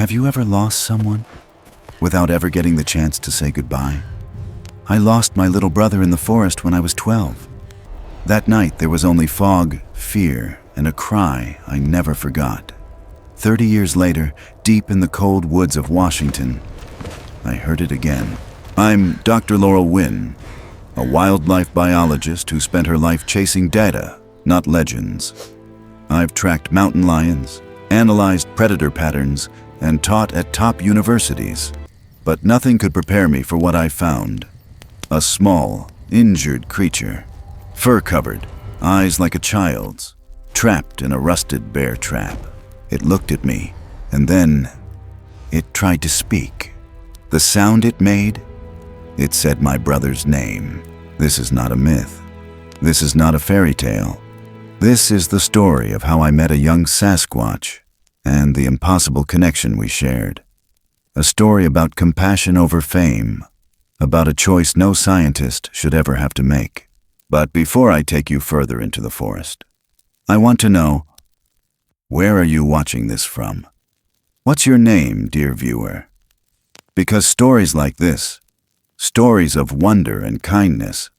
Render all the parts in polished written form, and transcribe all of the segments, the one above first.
Have you ever lost someone without ever getting the chance to say goodbye? I lost my little brother in the forest when I was 12. That night there was only fog, fear, and a cry I never forgot. 30 years later, deep in the cold woods of Washington, I heard it again. I'm Dr. Laurel Wynn, a wildlife biologist who spent her life chasing data, not legends. I've tracked mountain lions, analyzed predator patterns, and taught at top universities. But nothing could prepare me for what I found. A small, injured creature, fur-covered, eyes like a child's, trapped in a rusted bear trap. It looked at me, and then it tried to speak. The sound it made, it said my brother's name. This is not a myth. This is not a fairy tale. This is the story of how I met a young Sasquatch and the impossible connection we shared. A story about compassion over fame, about a choice no scientist should ever have to make. But before I take you further into the forest, I want to know, where are you watching this from? What's your name, dear viewer? Because stories like this, stories of wonder and kindness,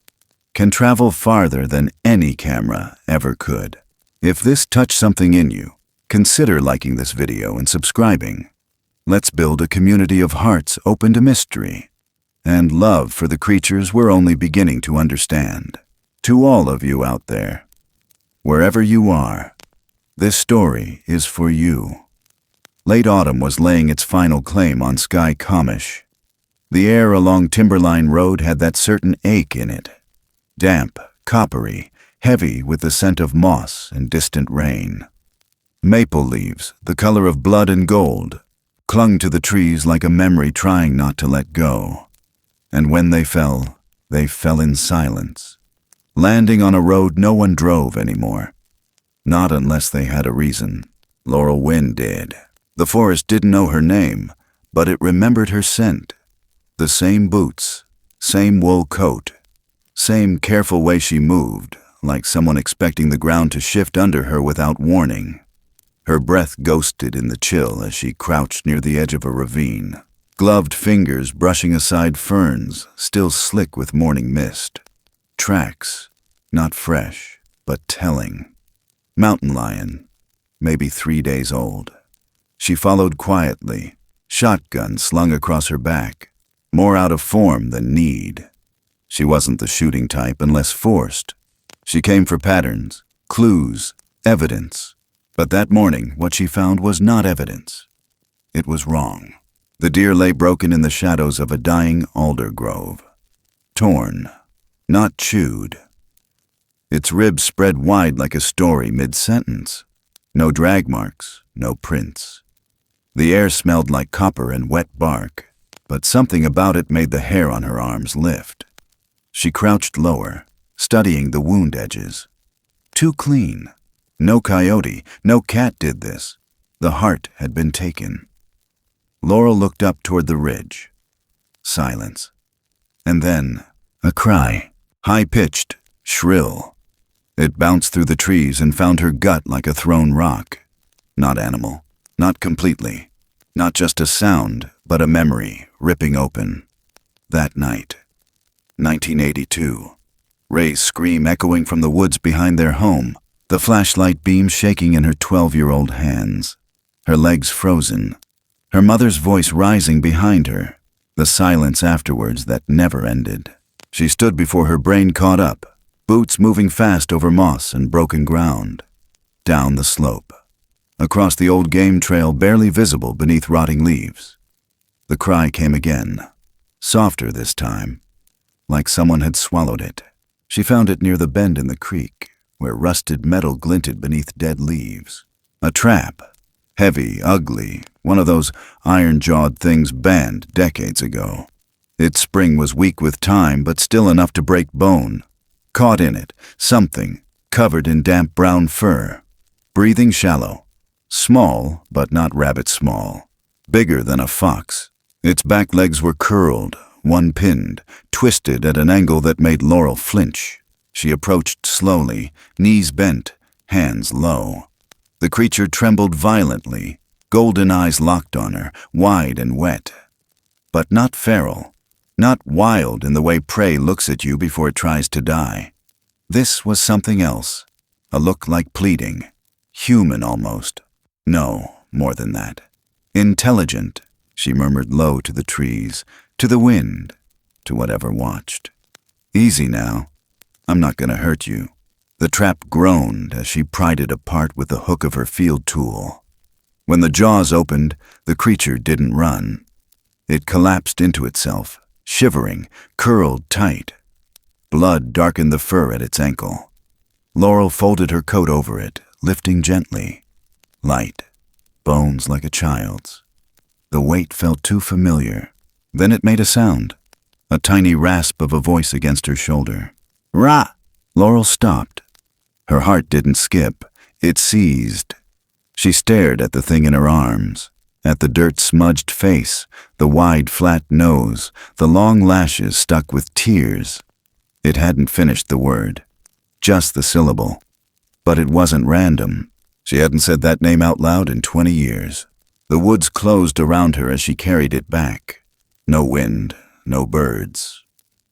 can travel farther than any camera ever could. If this touched something in you, consider liking this video and subscribing. Let's build a community of hearts open to mystery and love for the creatures we're only beginning to understand. To all of you out there, wherever you are, this story is for you. Late autumn was laying its final claim on Sky Comish. The air along Timberline Road had that certain ache in it. Damp, coppery, heavy with the scent of moss and distant rain. Maple leaves, the color of blood and gold, clung to the trees like a memory trying not to let go. And when they fell in silence, landing on a road no one drove anymore. Not unless they had a reason. Laurel Wynn did. The forest didn't know her name, but it remembered her scent. The same boots, same wool coat, same careful way she moved, like someone expecting the ground to shift under her without warning. Her breath ghosted in the chill as she crouched near the edge of a ravine, gloved fingers brushing aside ferns still slick with morning mist. Tracks, not fresh, but telling. Mountain lion, maybe 3 days old. She followed quietly, shotgun slung across her back, more out of form than need. She wasn't the shooting type unless forced. She came for patterns, clues, evidence. But that morning, what she found was not evidence. It was wrong. The deer lay broken in the shadows of a dying alder grove. Torn, not chewed. Its ribs spread wide like a story mid-sentence. No drag marks, no prints. The air smelled like copper and wet bark, but something about it made the hair on her arms lift. She crouched lower, studying the wound edges. Too clean. No coyote, no cat did this. The heart had been taken. Laurel looked up toward the ridge. Silence. And then, a cry. High-pitched, shrill. It bounced through the trees and found her gut like a thrown rock. Not animal. Not completely. Not just a sound, but a memory ripping open. That night. 1982. Ray's scream echoing from the woods behind their home. The flashlight beam shaking in her 12-year-old hands. Her legs frozen. Her mother's voice rising behind her. The silence afterwards that never ended. She stood before her brain caught up, boots moving fast over moss and broken ground. Down the slope. Across the old game trail barely visible beneath rotting leaves. The cry came again. Softer this time. Like someone had swallowed it. She found it near the bend in the creek, where rusted metal glinted beneath dead leaves. A trap. Heavy, ugly, one of those iron-jawed things banned decades ago. Its spring was weak with time, but still enough to break bone. Caught in it, something, covered in damp brown fur. Breathing shallow. Small, but not rabbit small. Bigger than a fox. Its back legs were curled, one pinned, twisted at an angle that made Laurel flinch. She approached slowly, knees bent, hands low. The creature trembled violently, golden eyes locked on her, wide and wet. But not feral, not wild in the way prey looks at you before it tries to die. This was something else, a look like pleading, human almost. No, more than that. Intelligent, she murmured low to the trees, to the wind, to whatever watched. Easy now. I'm not going to hurt you. The trap groaned as she pried it apart with the hook of her field tool. When the jaws opened, the creature didn't run. It collapsed into itself, shivering, curled tight. Blood darkened the fur at its ankle. Laurel folded her coat over it, lifting gently. Light, bones like a child's. The weight felt too familiar. Then it made a sound, a tiny rasp of a voice against her shoulder. Rah! Laurel stopped. Her heart didn't skip, it seized. She stared at the thing in her arms, at the dirt-smudged face, the wide, flat nose, the long lashes stuck with tears. It hadn't finished the word, just the syllable. But it wasn't random. She hadn't said that name out loud in 20 years. The woods closed around her as she carried it back. No wind, no birds.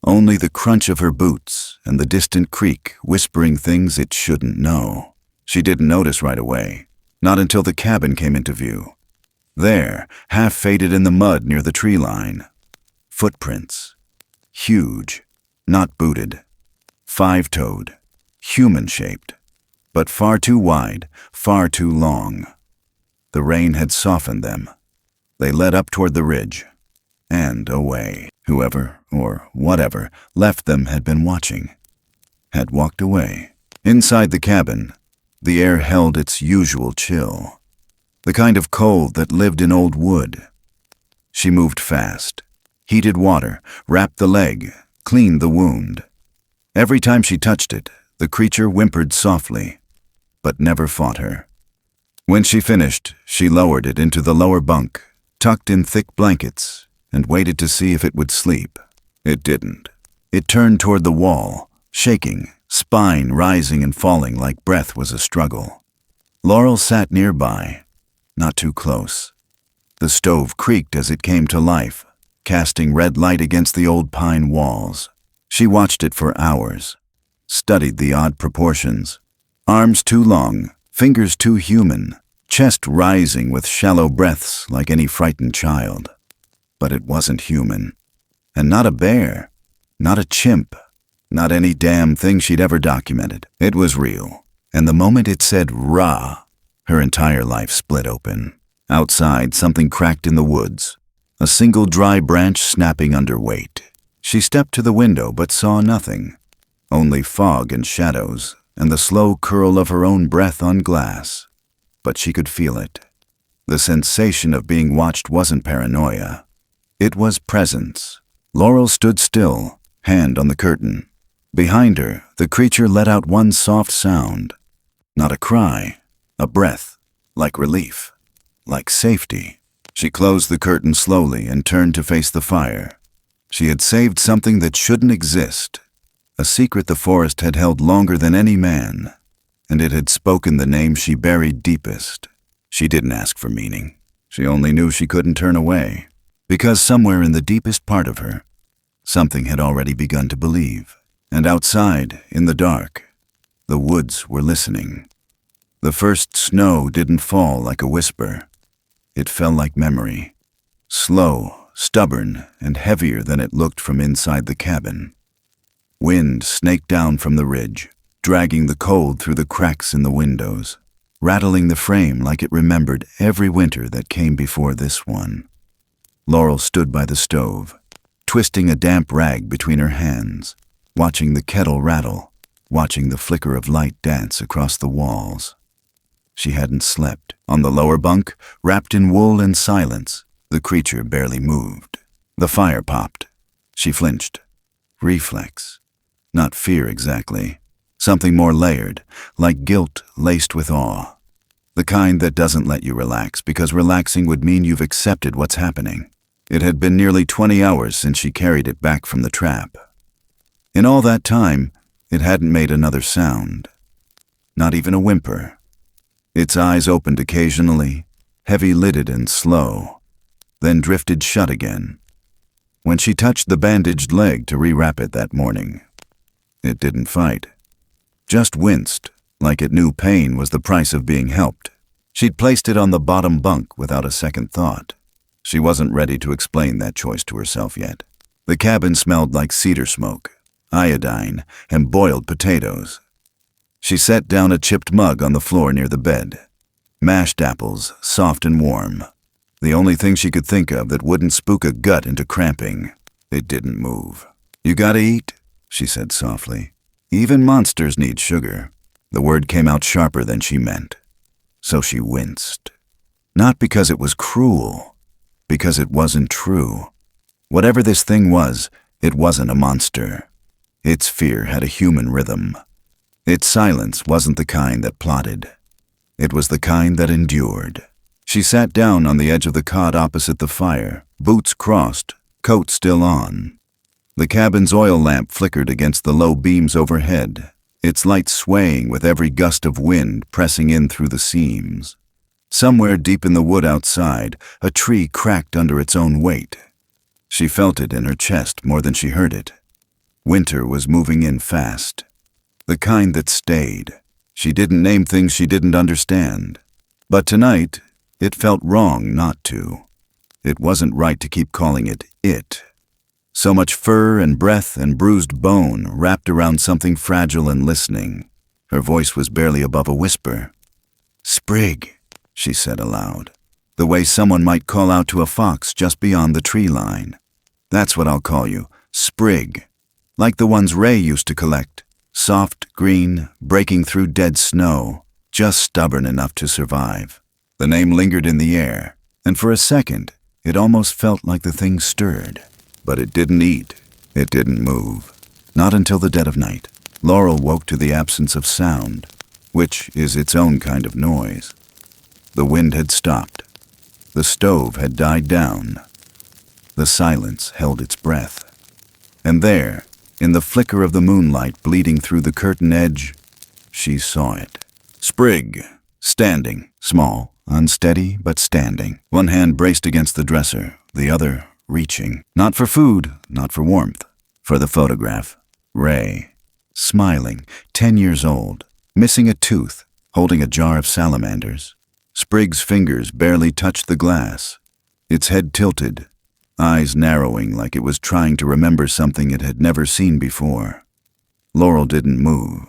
Only the crunch of her boots and the distant creek whispering things it shouldn't know. She didn't notice right away, not until the cabin came into view. There, half faded in the mud near the tree line. Footprints. Huge, not booted. Five-toed, human-shaped, but far too wide, far too long. The rain had softened them. They led up toward the ridge, and away. Whoever, or whatever, left them had been watching, had walked away. Inside the cabin, the air held its usual chill, the kind of cold that lived in old wood. She moved fast, heated water, wrapped the leg, cleaned the wound. Every time she touched it, the creature whimpered softly, but never fought her. When she finished, she lowered it into the lower bunk, tucked in thick blankets, and waited to see if it would sleep. It didn't. It turned toward the wall, shaking, spine rising and falling like breath was a struggle. Laurel sat nearby, not too close. The stove creaked as it came to life, casting red light against the old pine walls. She watched it for hours, studied the odd proportions. Arms too long, fingers too human, chest rising with shallow breaths like any frightened child. But it wasn't human. And not a bear, not a chimp, not any damn thing she'd ever documented. It was real. And the moment it said rah, her entire life split open. Outside, something cracked in the woods, a single dry branch snapping under weight. She stepped to the window but saw nothing, only fog and shadows and the slow curl of her own breath on glass. But she could feel it. The sensation of being watched wasn't paranoia. It was presence. Laurel stood still, hand on the curtain. Behind her, the creature let out one soft sound. Not a cry, a breath, like relief, like safety. She closed the curtain slowly and turned to face the fire. She had saved something that shouldn't exist, a secret the forest had held longer than any man, and it had spoken the name she buried deepest. She didn't ask for meaning. She only knew she couldn't turn away. Because somewhere in the deepest part of her, something had already begun to believe. And outside, in the dark, the woods were listening. The first snow didn't fall like a whisper. It fell like memory, slow, stubborn, and heavier than it looked from inside the cabin. Wind snaked down from the ridge, dragging the cold through the cracks in the windows, rattling the frame like it remembered every winter that came before this one. Laurel stood by the stove, twisting a damp rag between her hands, watching the kettle rattle, watching the flicker of light dance across the walls. She hadn't slept. On the lower bunk, wrapped in wool and silence, the creature barely moved. The fire popped. She flinched. Reflex. Not fear exactly. Something more layered, like guilt laced with awe. The kind that doesn't let you relax because relaxing would mean you've accepted what's happening. It had been nearly 20 hours since she carried it back from the trap. In all that time, it hadn't made another sound. Not even a whimper. Its eyes opened occasionally, heavy-lidded and slow, then drifted shut again. When she touched the bandaged leg to rewrap it that morning, it didn't fight. Just winced, like it knew pain was the price of being helped. She'd placed it on the bottom bunk without a second thought. She wasn't ready to explain that choice to herself yet. The cabin smelled like cedar smoke, iodine, and boiled potatoes. She set down a chipped mug on the floor near the bed. Mashed apples, soft and warm. The only thing she could think of that wouldn't spook a gut into cramping. It didn't move. "You gotta eat," she said softly. "Even monsters need sugar." The word came out sharper than she meant. So she winced. Not because it was cruel, because it wasn't true. Whatever this thing was, it wasn't a monster. Its fear had a human rhythm. Its silence wasn't the kind that plotted. It was the kind that endured. She sat down on the edge of the cot opposite the fire, boots crossed, coat still on. The cabin's oil lamp flickered against the low beams overhead, its light swaying with every gust of wind pressing in through the seams. Somewhere deep in the wood outside, a tree cracked under its own weight. She felt it in her chest more than she heard it. Winter was moving in fast. The kind that stayed. She didn't name things she didn't understand. But tonight, it felt wrong not to. It wasn't right to keep calling it it. So much fur and breath and bruised bone wrapped around something fragile and listening. Her voice was barely above a whisper. "Sprig," she said aloud, the way someone might call out to a fox just beyond the tree line. "That's what I'll call you, Sprig. Like the ones Ray used to collect. Soft, green, breaking through dead snow, just stubborn enough to survive." The name lingered in the air, and for a second, it almost felt like the thing stirred. But it didn't eat. It didn't move. Not until the dead of night. Laurel woke to the absence of sound, which is its own kind of noise. The wind had stopped. The stove had died down. The silence held its breath. And there, in the flicker of the moonlight bleeding through the curtain edge, she saw it. Sprig, standing, small, unsteady, but standing. One hand braced against the dresser, the other reaching. Not for food, not for warmth. For the photograph. Ray, smiling, 10 years old, missing a tooth, holding a jar of salamanders. Sprig's fingers barely touched the glass. Its head tilted, eyes narrowing like it was trying to remember something it had never seen before. Laurel didn't move.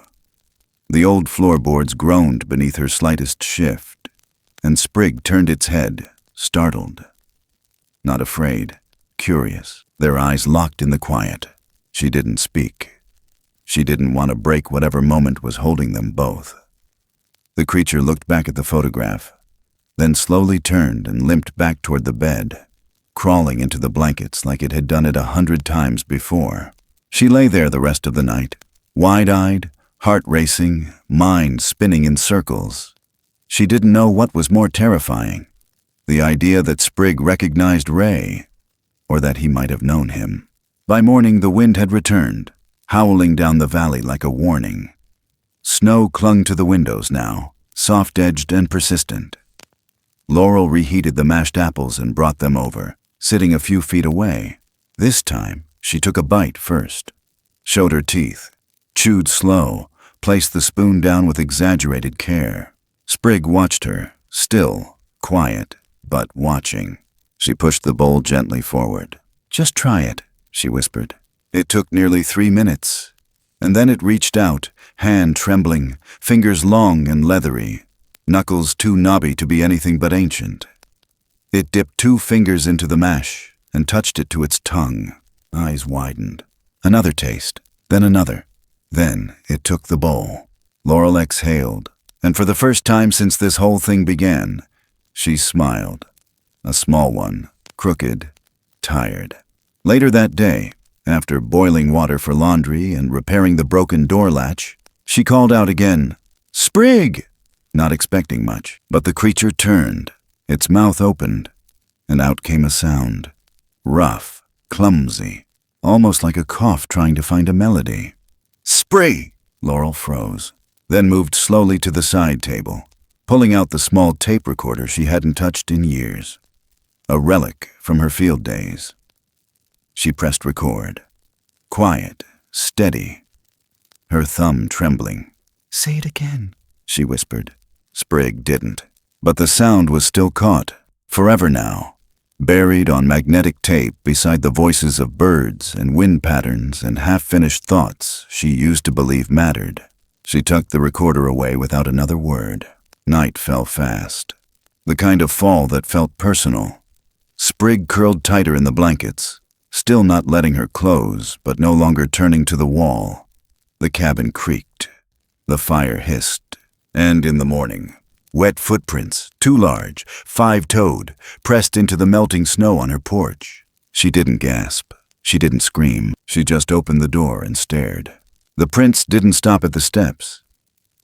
The old floorboards groaned beneath her slightest shift, and Sprig turned its head, startled. Not afraid, curious, their eyes locked in the quiet. She didn't speak. She didn't want to break whatever moment was holding them both. The creature looked back at the photograph, then slowly turned and limped back toward the bed, crawling into the blankets like it had done it 100 times before. She lay there the rest of the night, wide-eyed, heart racing, mind spinning in circles. She didn't know what was more terrifying, the idea that Sprig recognized Ray, or that he might have known him. By morning, the wind had returned, howling down the valley like a warning. Snow clung to the windows now, soft-edged and persistent. Laurel reheated the mashed apples and brought them over, sitting a few feet away. This time, she took a bite first, showed her teeth, chewed slow, placed the spoon down with exaggerated care. Sprig watched her, still, quiet, but watching. She pushed the bowl gently forward. "Just try it," she whispered. It took nearly 3 minutes, and then it reached out, hand trembling, fingers long and leathery, knuckles too knobby to be anything but ancient. It dipped 2 fingers into the mash and touched it to its tongue. Eyes widened. Another taste, then another. Then it took the bowl. Laurel exhaled, and for the first time since this whole thing began, she smiled. A small one, crooked, tired. Later that day, after boiling water for laundry and repairing the broken door latch, she called out again, "Sprig!" Not expecting much, but the creature turned, its mouth opened, and out came a sound. Rough, clumsy, almost like a cough trying to find a melody. "Sprig!" Laurel froze, then moved slowly to the side table. pulling out the small tape recorder she hadn't touched in years. A relic from her field days. She pressed record. Quiet, steady, her thumb trembling. "Say it again," she whispered. Sprigg didn't, but the sound was still caught, forever now, buried on magnetic tape beside the voices of birds and wind patterns and half-finished thoughts she used to believe mattered. She tucked the recorder away without another word. Night fell fast, the kind of fall that felt personal. Sprigg curled tighter in the blankets, still not letting her close, but no longer turning to the wall. The cabin creaked. The fire hissed. And in the morning, wet footprints, too large, five-toed, pressed into the melting snow on her porch. She didn't gasp. She didn't scream. She just opened the door and stared. The prints didn't stop at the steps.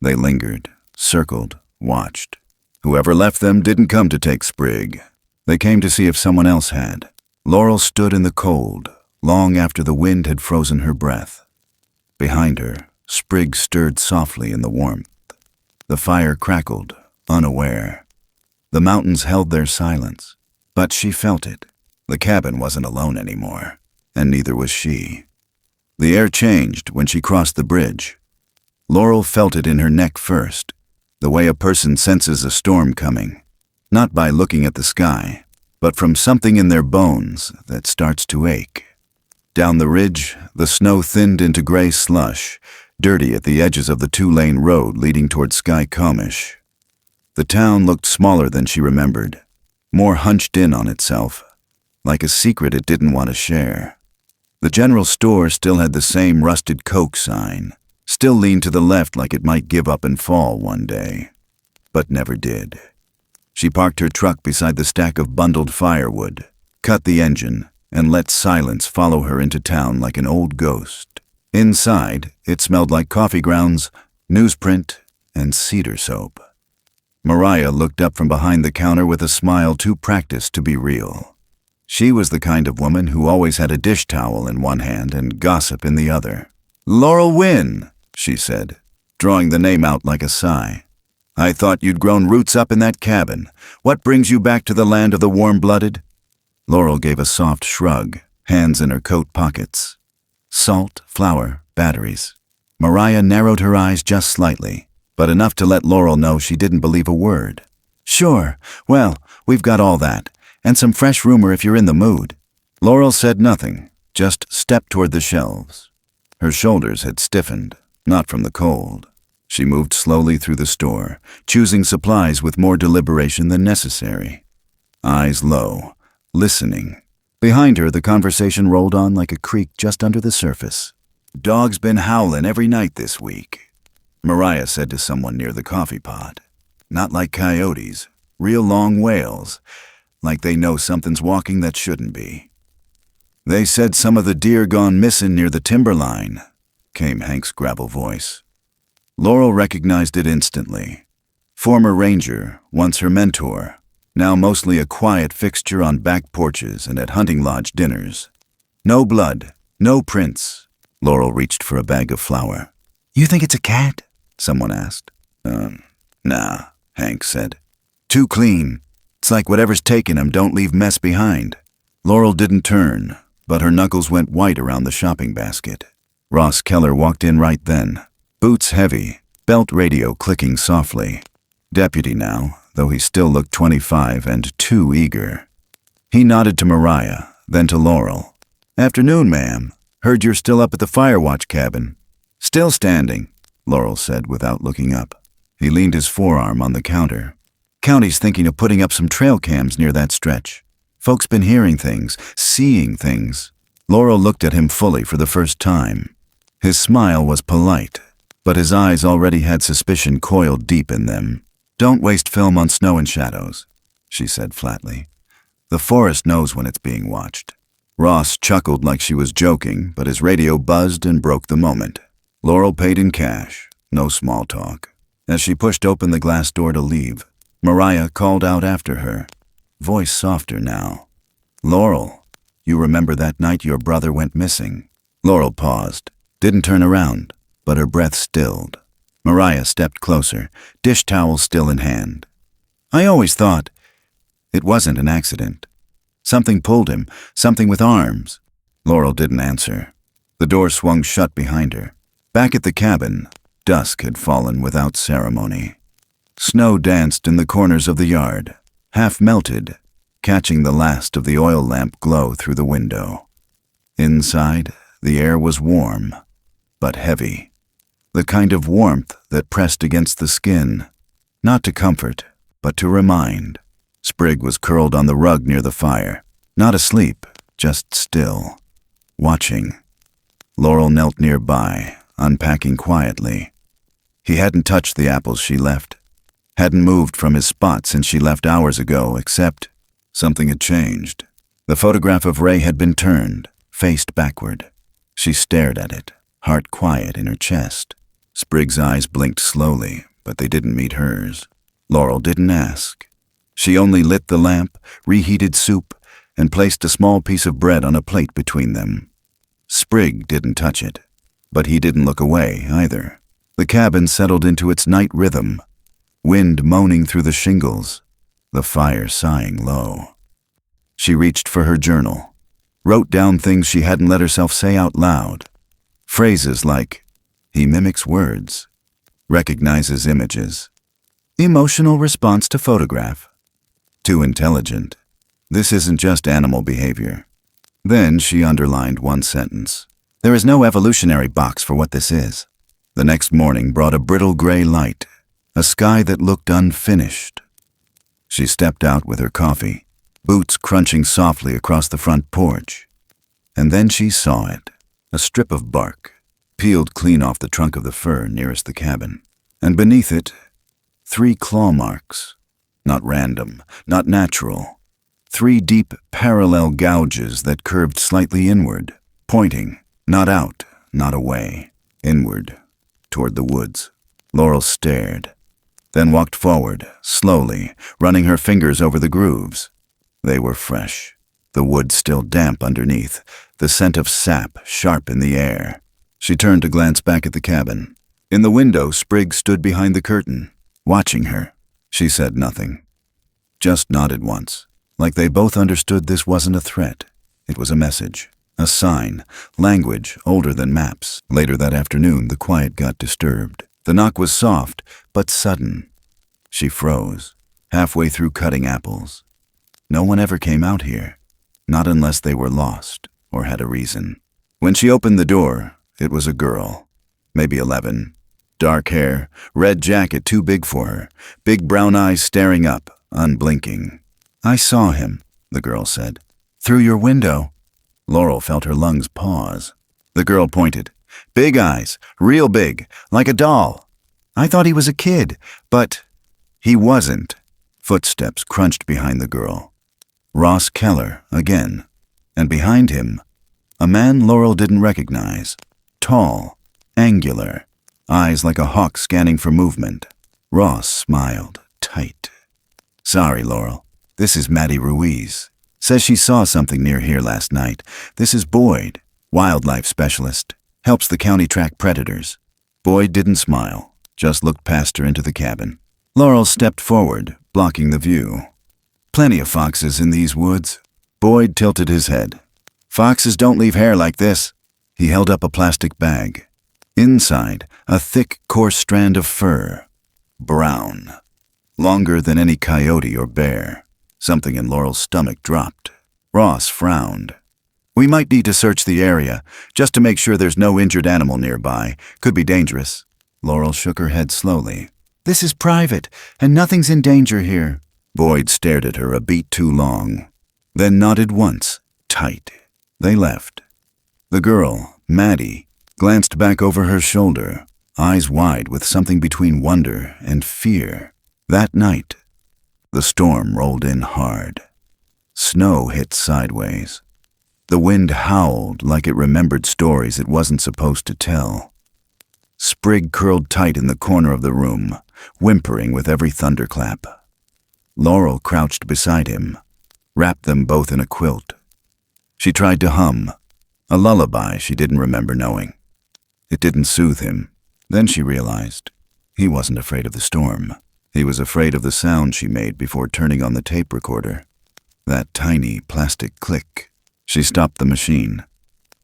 They lingered, circled, watched. Whoever left them didn't come to take Sprigg. They came to see if someone else had. Laurel stood in the cold, long after the wind had frozen her breath. Behind her, Sprigg stirred softly in the warmth. The fire crackled, unaware. The mountains held their silence, but she felt it. The cabin wasn't alone anymore, and neither was she. The air changed when she crossed the bridge. Laurel felt it in her neck first, the way a person senses a storm coming, not by looking at the sky, but from something in their bones that starts to ache. Down the ridge, the snow thinned into gray slush, dirty at the edges of the two-lane road leading toward Skycomish. The town looked smaller than she remembered, more hunched in on itself, like a secret it didn't want to share. The general store still had the same rusted Coke sign, still leaned to the left like it might give up and fall one day, but never did. She parked her truck beside the stack of bundled firewood, cut the engine, and let silence follow her into town like an old ghost. Inside, it smelled like coffee grounds, newsprint, and cedar soap. Mariah looked up from behind the counter with a smile too practiced to be real. She was the kind of woman who always had a dish towel in one hand and gossip in the other. "Laurel Wynn," she said, drawing the name out like a sigh. "I thought you'd grown roots up in that cabin. What brings you back to the land of the warm-blooded?" Laurel gave a soft shrug, hands in her coat pockets. Salt, flour, batteries. Mariah narrowed her eyes just slightly, but enough to let Laurel know she didn't believe a word. "Sure, well, we've got all that, and some fresh rumor if you're in the mood." Laurel said nothing, just stepped toward the shelves. Her shoulders had stiffened, not from the cold. She moved slowly through the store, choosing supplies with more deliberation than necessary. Eyes low, listening. Behind her, the conversation rolled on like a creek just under the surface. "Dog's been howling every night this week," Mariah said to someone near the coffee pot. "Not like coyotes, real long wails, like they know something's walking that shouldn't be." "They said some of the deer gone missing near the timberline," came Hank's gravel voice. Laurel recognized it instantly. Former ranger, once her mentor, now mostly a quiet fixture on back porches and at hunting lodge dinners. "No blood, no prints." Laurel reached for a bag of flour. "You think it's a cat?" someone asked. Nah," Hank said. "Too clean. It's like whatever's taken him don't leave mess behind." Laurel didn't turn, but her knuckles went white around the shopping basket. Ross Keller walked in right then. Boots heavy, belt radio clicking softly. Deputy now, though he still looked 25 and too eager. He nodded to Mariah, then to Laurel. "Afternoon, ma'am. Heard you're still up at the fire watch cabin." "Still standing," Laurel said without looking up. He leaned his forearm on the counter. "County's thinking of putting up some trail cams near that stretch. Folks been hearing things, seeing things." Laurel looked at him fully for the first time. His smile was polite, but his eyes already had suspicion coiled deep in them. "Don't waste film on snow and shadows," she said flatly. "The forest knows when it's being watched." Ross chuckled like she was joking, but his radio buzzed and broke the moment. Laurel paid in cash, no small talk. As she pushed open the glass door to leave, Mariah called out after her, voice softer now. "Laurel, you remember that night your brother went missing?" Laurel paused, didn't turn around, but her breath stilled. Mariah stepped closer, dish towel still in hand. I always thought it wasn't an accident. Something pulled him, something with arms. Laurel didn't answer. The door swung shut behind her. Back at the cabin, dusk had fallen without ceremony. Snow danced in the corners of the yard, half melted, catching the last of the oil lamp glow through the window. Inside, the air was warm, but heavy. The kind of warmth that pressed against the skin, not to comfort, but to remind. Sprig was curled on the rug near the fire, not asleep, just still, watching. Laurel knelt nearby, unpacking quietly. He hadn't touched the apples she left, hadn't moved from his spot since she left hours ago, except something had changed. The photograph of Ray had been turned, faced backward. She stared at it, heart quiet in her chest. Sprig's eyes blinked slowly, but they didn't meet hers. Laurel didn't ask. She only lit the lamp, reheated soup, and placed a small piece of bread on a plate between them. Sprig didn't touch it, but he didn't look away either. The cabin settled into its night rhythm, wind moaning through the shingles, the fire sighing low. She reached for her journal, wrote down things she hadn't let herself say out loud. Phrases like, he mimics words, recognizes images, emotional response to photograph. Too intelligent. This isn't just animal behavior. Then she underlined one sentence. There is no evolutionary box for what this is. The next morning brought a brittle gray light, a sky that looked unfinished. She stepped out with her coffee, boots crunching softly across the front porch. And then she saw it, a strip of bark, peeled clean off the trunk of the fir nearest the cabin. And beneath it, 3 claw marks. Not random, not natural. 3 deep, parallel gouges that curved slightly inward, pointing, not out, not away, inward, toward the woods. Laurel stared, then walked forward, slowly, running her fingers over the grooves. They were fresh, the wood still damp underneath, the scent of sap sharp in the air. She turned to glance back at the cabin. In the window, Sprig stood behind the curtain, watching her. She said nothing, just nodded once, like they both understood this wasn't a threat. It was a message, a sign, language older than maps. Later that afternoon, the quiet got disturbed. The knock was soft, but sudden. She froze, halfway through cutting apples. No one ever came out here, not unless they were lost or had a reason. When she opened the door, it was a girl, maybe 11. Dark hair, red jacket too big for her, big brown eyes staring up, unblinking. I saw him, the girl said. Through your window. Laurel felt her lungs pause. The girl pointed. Big eyes, real big, like a doll. I thought he was a kid, but he wasn't. Footsteps crunched behind the girl. Ross Keller, again. And behind him, a man Laurel didn't recognize. Tall, angular, eyes like a hawk scanning for movement. Ross smiled, tight. Sorry, Laurel. This is Maddie Ruiz. Says she saw something near here last night. This is Boyd, wildlife specialist. Helps the county track predators. Boyd didn't smile, just looked past her into the cabin. Laurel stepped forward, blocking the view. Plenty of foxes in these woods. Boyd tilted his head. Foxes don't leave hair like this. He held up a plastic bag. Inside, a thick, coarse strand of fur. Brown. Longer than any coyote or bear. Something in Laurel's stomach dropped. Ross frowned. We might need to search the area, just to make sure there's no injured animal nearby. Could be dangerous. Laurel shook her head slowly. This is private, and nothing's in danger here. Boyd stared at her a beat too long, then nodded once, tight. They left. The girl, Maddie, glanced back over her shoulder, eyes wide with something between wonder and fear. That night, the storm rolled in hard. Snow hit sideways. The wind howled like it remembered stories it wasn't supposed to tell. Sprig curled tight in the corner of the room, whimpering with every thunderclap. Laurel crouched beside him, wrapped them both in a quilt. She tried to hum, a lullaby she didn't remember knowing. It didn't soothe him. Then she realized He wasn't afraid of the storm. He was afraid of the sound she made before turning on the tape recorder. That tiny plastic click. She stopped the machine,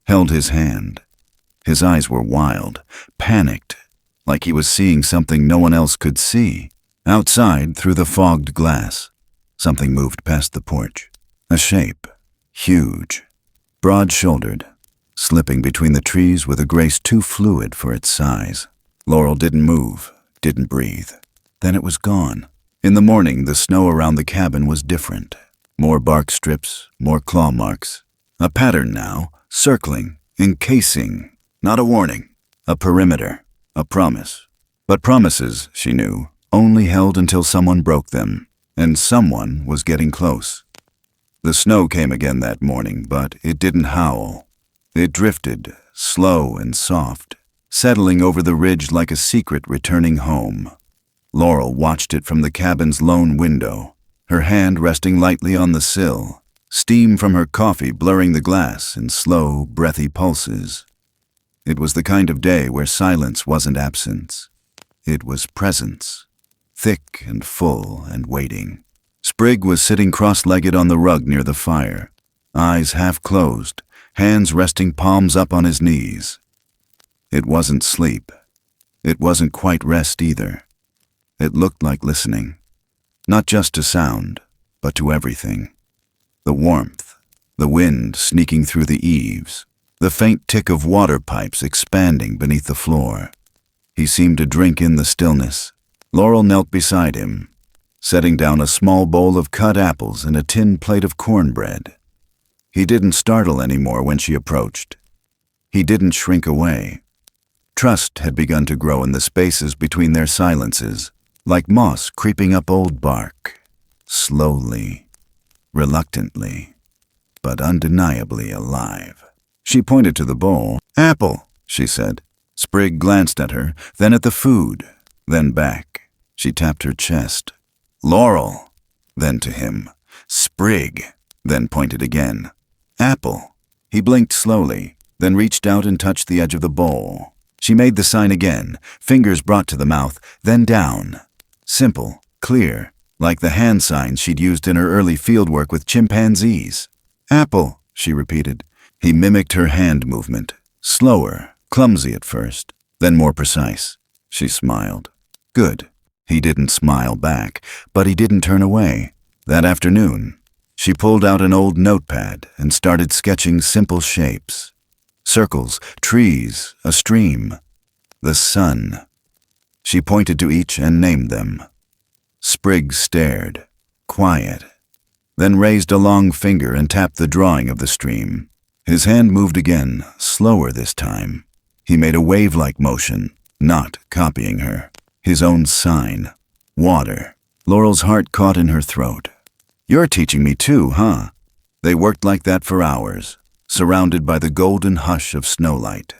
held his hand. His eyes were wild, panicked, like he was seeing something no one else could see. Outside, through the fogged glass, something moved past the porch. A shape, huge, broad-shouldered, slipping between the trees with a grace too fluid for its size. Laurel didn't move, didn't breathe. Then it was gone. In the morning, the snow around the cabin was different. More bark strips, more claw marks. A pattern now, circling, encasing. Not a warning, a perimeter, a promise. But promises, she knew, only held until someone broke them, and someone was getting close. The snow came again that morning, but it didn't howl. It drifted, slow and soft, settling over the ridge like a secret returning home. Laurel watched it from the cabin's lone window, her hand resting lightly on the sill, steam from her coffee blurring the glass in slow, breathy pulses. It was the kind of day where silence wasn't absence. It was presence, thick and full and waiting. Sprig was sitting cross-legged on the rug near the fire, eyes half closed, hands resting palms up on his knees. It wasn't sleep. It wasn't quite rest either. It looked like listening, not just to sound, but to everything. The warmth, the wind sneaking through the eaves, the faint tick of water pipes expanding beneath the floor. He seemed to drink in the stillness. Laurel knelt beside him, setting down a small bowl of cut apples and a tin plate of cornbread. He didn't startle anymore when she approached. He didn't shrink away. Trust had begun to grow in the spaces between their silences, like moss creeping up old bark, slowly, reluctantly, but undeniably alive. She pointed to the bowl. "Apple," she said. Sprig glanced at her, then at the food, then back. She tapped her chest. "Laurel," then to him. "Sprig," then pointed again. "Apple." He blinked slowly, then reached out and touched the edge of the bowl. She made the sign again, fingers brought to the mouth, then down. Simple, clear, like the hand signs she'd used in her early fieldwork with chimpanzees. "Apple," she repeated. He mimicked her hand movement, slower, clumsy at first, then more precise. She smiled. Good. He didn't smile back, but he didn't turn away. That afternoon, she pulled out an old notepad and started sketching simple shapes. Circles, trees, a stream, the sun. She pointed to each and named them. Sprig stared, quiet, then raised a long finger and tapped the drawing of the stream. His hand moved again, slower this time. He made a wave-like motion, not copying her. His own sign. Water. Laurel's heart caught in her throat. "You're teaching me too, huh?" They worked like that for hours, surrounded by the golden hush of snowlight.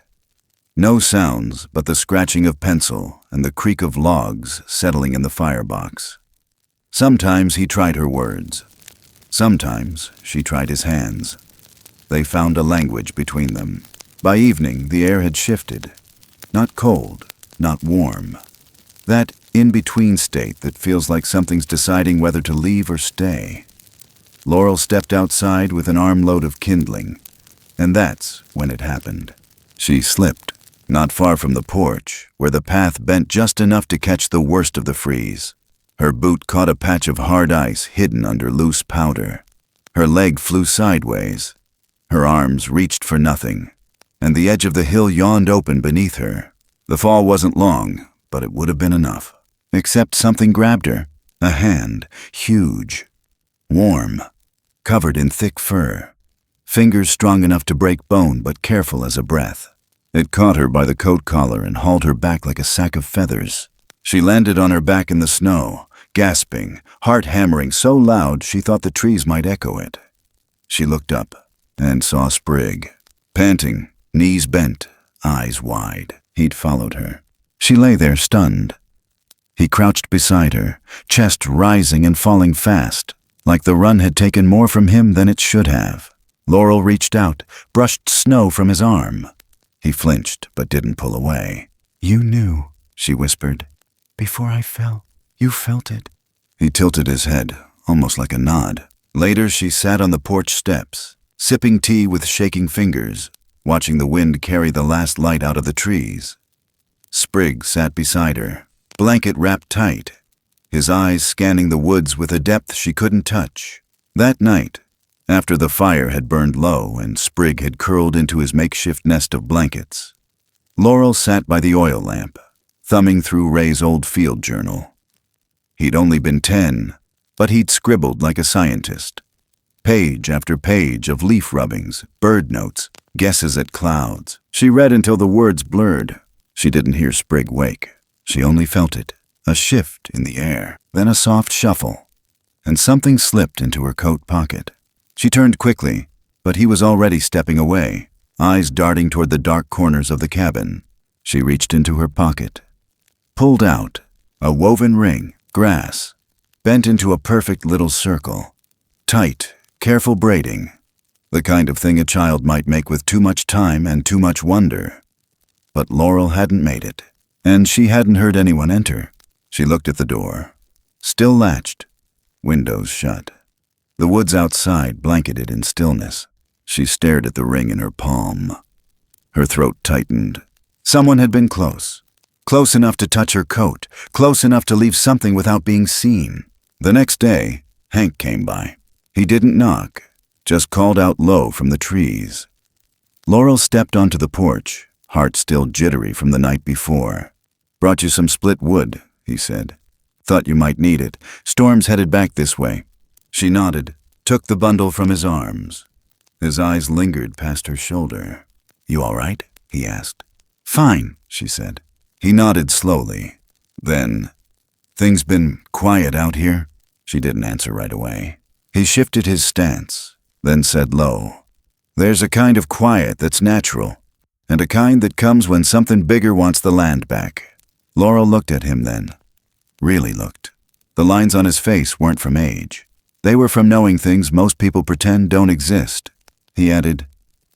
No sounds but the scratching of pencil and the creak of logs settling in the firebox. Sometimes he tried her words. Sometimes she tried his hands. They found a language between them. By evening, the air had shifted. Not cold, not warm. That in-between state that feels like something's deciding whether to leave or stay. Laurel stepped outside with an armload of kindling, and that's when it happened. She slipped, not far from the porch, where the path bent just enough to catch the worst of the freeze. Her boot caught a patch of hard ice hidden under loose powder. Her leg flew sideways. Her arms reached for nothing, and the edge of the hill yawned open beneath her. The fall wasn't long, but it would have been enough. Except something grabbed her. A hand, huge, warm, covered in thick fur. Fingers strong enough to break bone but careful as a breath. It caught her by the coat collar and hauled her back like a sack of feathers. She landed on her back in the snow, gasping, heart hammering so loud she thought the trees might echo it. She looked up and saw Sprig, panting, knees bent, eyes wide. He'd followed her. She lay there stunned. He crouched beside her, chest rising and falling fast, like the run had taken more from him than it should have. Laurel reached out, brushed snow from his arm. He flinched, but didn't pull away. "You knew," she whispered. before I fell. You felt it." He tilted his head, almost like a nod. Later, she sat on the porch steps, sipping tea with shaking fingers, watching the wind carry the last light out of the trees. Sprig sat beside her, blanket wrapped tight, his eyes scanning the woods with a depth she couldn't touch. That night, after the fire had burned low and Sprig had curled into his makeshift nest of blankets, Laurel sat by the oil lamp, thumbing through Ray's old field journal. He'd only been 10, but he'd scribbled like a scientist. Page after page of leaf rubbings, bird notes, guesses at clouds. She read until the words blurred. She didn't hear Sprig wake. She only felt it, a shift in the air, then a soft shuffle, and something slipped into her coat pocket. She turned quickly, but he was already stepping away, eyes darting toward the dark corners of the cabin. She reached into her pocket, pulled out a woven ring, grass, bent into a perfect little circle. Tight, careful braiding, the kind of thing a child might make with too much time and too much wonder. But Laurel hadn't made it, and she hadn't heard anyone enter. She looked at the door, still latched, windows shut. The woods outside blanketed in stillness. She stared at the ring in her palm. Her throat tightened. Someone had been close. Close enough to touch her coat, close enough to leave something without being seen. The next day, Hank came by. He didn't knock, just called out low from the trees. Laurel stepped onto the porch, heart still jittery from the night before. "Brought you some split wood," he said. "Thought you might need it. Storm's headed back this way." She nodded, took the bundle from his arms. His eyes lingered past her shoulder. "You all right?" he asked. "Fine," she said. He nodded slowly. Then, "Things been quiet out here?" She didn't answer right away. He shifted his stance, then said low, "There's a kind of quiet that's natural, and a kind that comes when something bigger wants the land back." Laurel looked at him then. Really looked. The lines on his face weren't from age. They were from knowing things most people pretend don't exist. He added,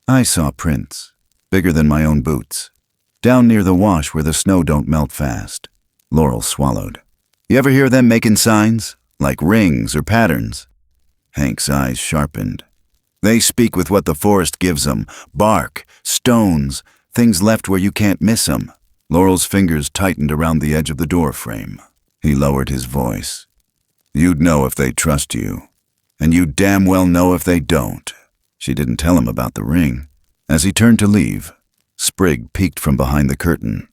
"I saw prints, bigger than my own boots, down near the wash where the snow don't melt fast." Laurel swallowed. "You ever hear them making signs, like rings or patterns?" Hank's eyes sharpened. "They speak with what the forest gives them, bark, stones, things left where you can't miss them." Laurel's fingers tightened around the edge of the door frame. He lowered his voice. "You'd know if they trust you, and you damn well know if they don't." She didn't tell him about the ring. As he turned to leave, Sprig peeked from behind the curtain.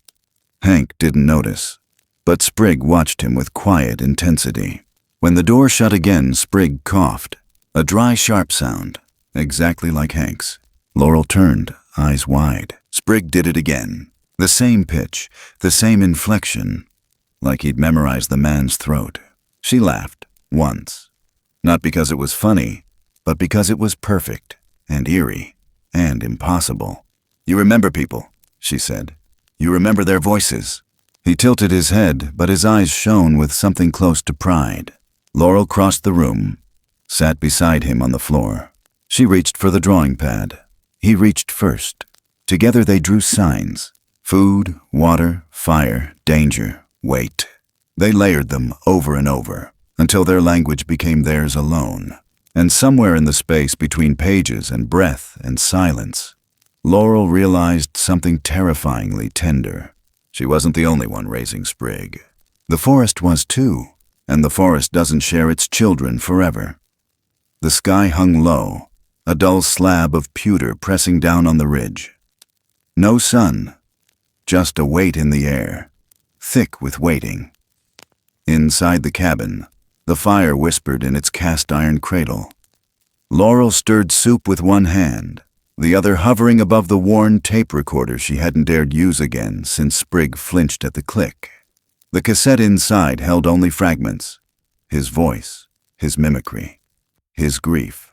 Hank didn't notice, but Sprig watched him with quiet intensity. When the door shut again, Sprig coughed, a dry, sharp sound, exactly like Hank's. Laurel turned, eyes wide. Sprig did it again. The same pitch, the same inflection, like he'd memorized the man's throat. She laughed, once. Not because it was funny, but because it was perfect, and eerie, and impossible. "You remember people," she said. "You remember their voices." He tilted his head, but his eyes shone with something close to pride. Laurel crossed the room, sat beside him on the floor. She reached for the drawing pad. He reached first. Together they drew signs. Food, water, fire, danger, wait. They layered them over and over, until their language became theirs alone. And somewhere in the space between pages and breath and silence, Laurel realized something terrifyingly tender. She wasn't the only one raising Sprig. The forest was too, and the forest doesn't share its children forever. The sky hung low, a dull slab of pewter pressing down on the ridge. No sun, just a weight in the air, thick with waiting. Inside the cabin, the fire whispered in its cast-iron cradle. Laurel stirred soup with one hand, the other hovering above the worn tape recorder she hadn't dared use again since Sprig flinched at the click. The cassette inside held only fragments, his voice, his mimicry, his grief.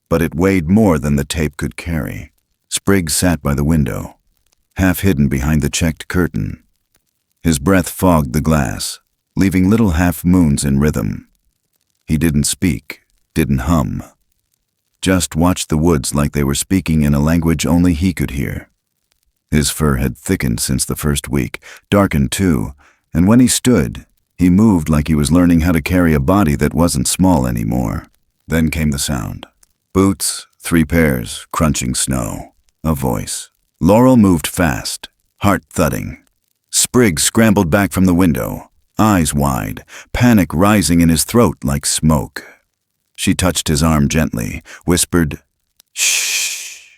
But it weighed more than the tape could carry. Sprig sat by the window, half hidden behind the checked curtain. His breath fogged the glass, leaving little half-moons in rhythm. He didn't speak, didn't hum. Just watched the woods like they were speaking in a language only he could hear. His fur had thickened since the first week, darkened too, And when he stood, he moved like he was learning how to carry a body that wasn't small anymore. Then came the sound. Boots, 3 pairs, crunching snow. A voice. Laurel moved fast, heart thudding. Sprigg scrambled back from the window, eyes wide, panic rising in his throat like smoke. She touched his arm gently, whispered, "Shh,"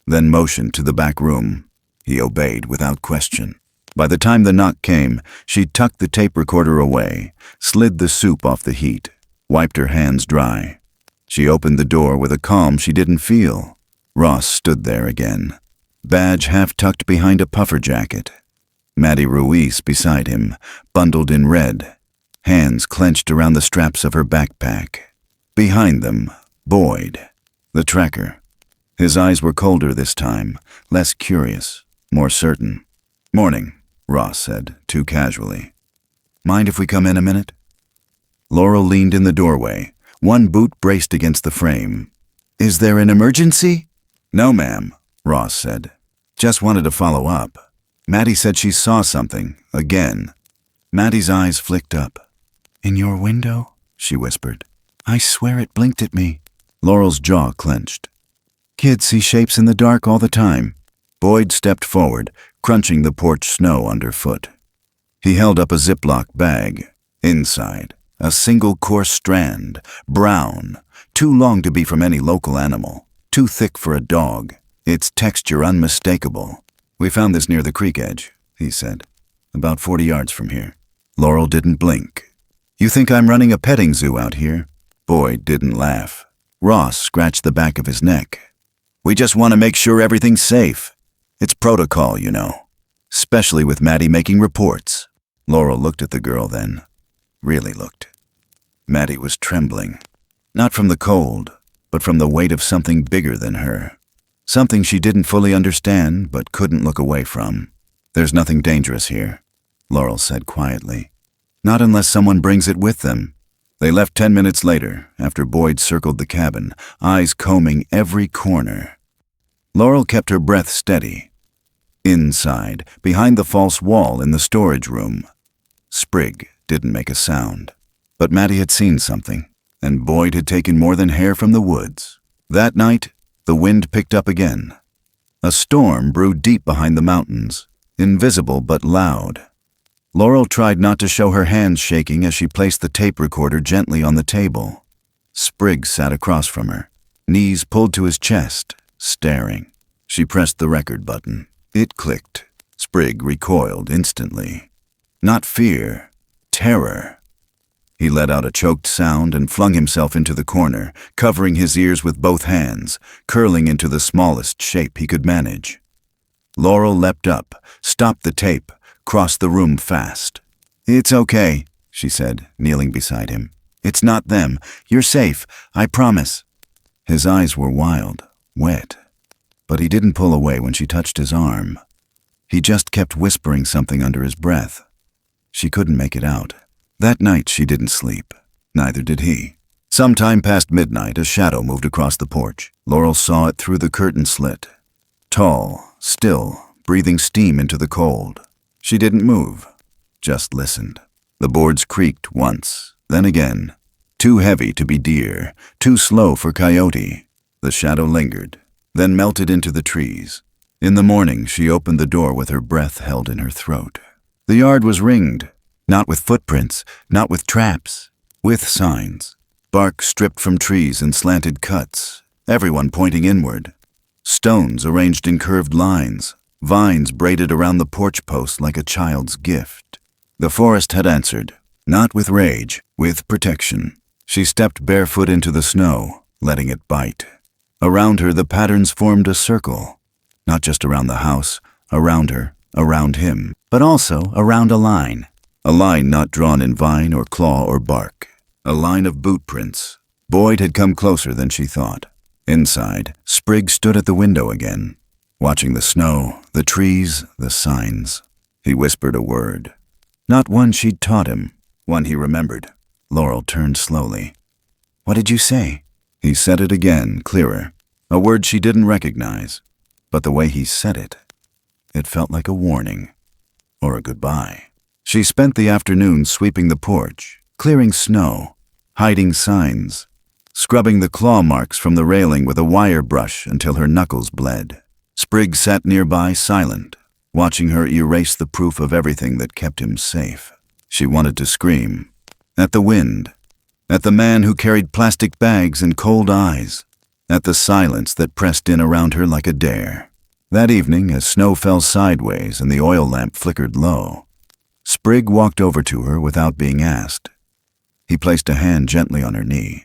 then motioned to the back room. He obeyed without question. By the time the knock came, she tucked the tape recorder away, slid the soup off the heat, wiped her hands dry. She opened the door with a calm she didn't feel. Ross stood there again, badge half tucked behind a puffer jacket. Maddie Ruiz beside him, bundled in red, hands clenched around the straps of her backpack. Behind them, Boyd, the tracker. His eyes were colder this time, less curious, more certain. "Morning," Ross said, too casually. "Mind if we come in a minute?" Laurel leaned in the doorway, one boot braced against the frame. "Is there an emergency?" "No, ma'am," Ross said. "Just wanted to follow up. Maddie said she saw something, again." Maddie's eyes flicked up. "In your window?" she whispered. "I swear it blinked at me." Laurel's jaw clenched. "Kids see shapes in the dark all the time." Boyd stepped forward, crunching the porch snow underfoot. He held up a Ziploc bag. Inside, a single coarse strand, brown, too long to be from any local animal, too thick for a dog, its texture unmistakable. "We found this near the creek edge," he said, "about 40 yards from here." Laurel didn't blink. "You think I'm running a petting zoo out here?" Boyd didn't laugh. Ross scratched the back of his neck. "We just want to make sure everything's safe. It's protocol, you know. Especially with Maddie making reports." Laurel looked at the girl then. Really looked. Maddie was trembling. Not from the cold, but from the weight of something bigger than her. Something she didn't fully understand, but couldn't look away from. "There's nothing dangerous here," Laurel said quietly. "Not unless someone brings it with them." They left 10 minutes later, after Boyd circled the cabin, eyes combing every corner. Laurel kept her breath steady. Inside, behind the false wall in the storage room, Sprigg didn't make a sound. But Maddie had seen something, and Boyd had taken more than hair from the woods. That night, the wind picked up again. A storm brewed deep behind the mountains, invisible but loud. Laurel tried not to show her hands shaking as she placed the tape recorder gently on the table. Sprigg sat across from her, knees pulled to his chest, staring. She pressed the record button. It clicked. Sprigg recoiled instantly. Not fear, terror. He let out a choked sound and flung himself into the corner, covering his ears with both hands, curling into the smallest shape he could manage. Laurel leapt up, stopped the tape, crossed the room fast. "It's okay," she said, kneeling beside him. "It's not them. You're safe, I promise." His eyes were wild, wet. But he didn't pull away when she touched his arm. He just kept whispering something under his breath. She couldn't make it out. That night she didn't sleep. Neither did he. Sometime past midnight, a shadow moved across the porch. Laurel saw it through the curtain slit. Tall, still, breathing steam into the cold. She didn't move, just listened. The boards creaked once, then again. Too heavy to be deer, too slow for coyote. The shadow lingered, then melted into the trees. In the morning, she opened the door with her breath held in her throat. The yard was ringed, not with footprints, not with traps, with signs. Bark stripped from trees in slanted cuts, everyone pointing inward. Stones arranged in curved lines, vines braided around the porch post like a child's gift. The forest had answered, not with rage, with protection. She stepped barefoot into the snow, letting it bite. Around her, the patterns formed a circle, not just around the house, around her, around him, but also around a line. A line not drawn in vine or claw or bark. A line of boot prints. Boyd had come closer than she thought. Inside, Sprigg stood at the window again, watching the snow, the trees, the signs. He whispered a word. Not one she'd taught him, one he remembered. Laurel turned slowly. "What did you say?" He said it again, clearer. A word she didn't recognize. But the way he said it, it felt like a warning. Or a goodbye. She spent the afternoon sweeping the porch, clearing snow, hiding signs, scrubbing the claw marks from the railing with a wire brush until her knuckles bled. Sprig sat nearby, silent, watching her erase the proof of everything that kept him safe. She wanted to scream. At the wind. At the man who carried plastic bags and cold eyes. At the silence that pressed in around her like a dare. That evening, as snow fell sideways and the oil lamp flickered low, Sprig walked over to her without being asked. He placed a hand gently on her knee,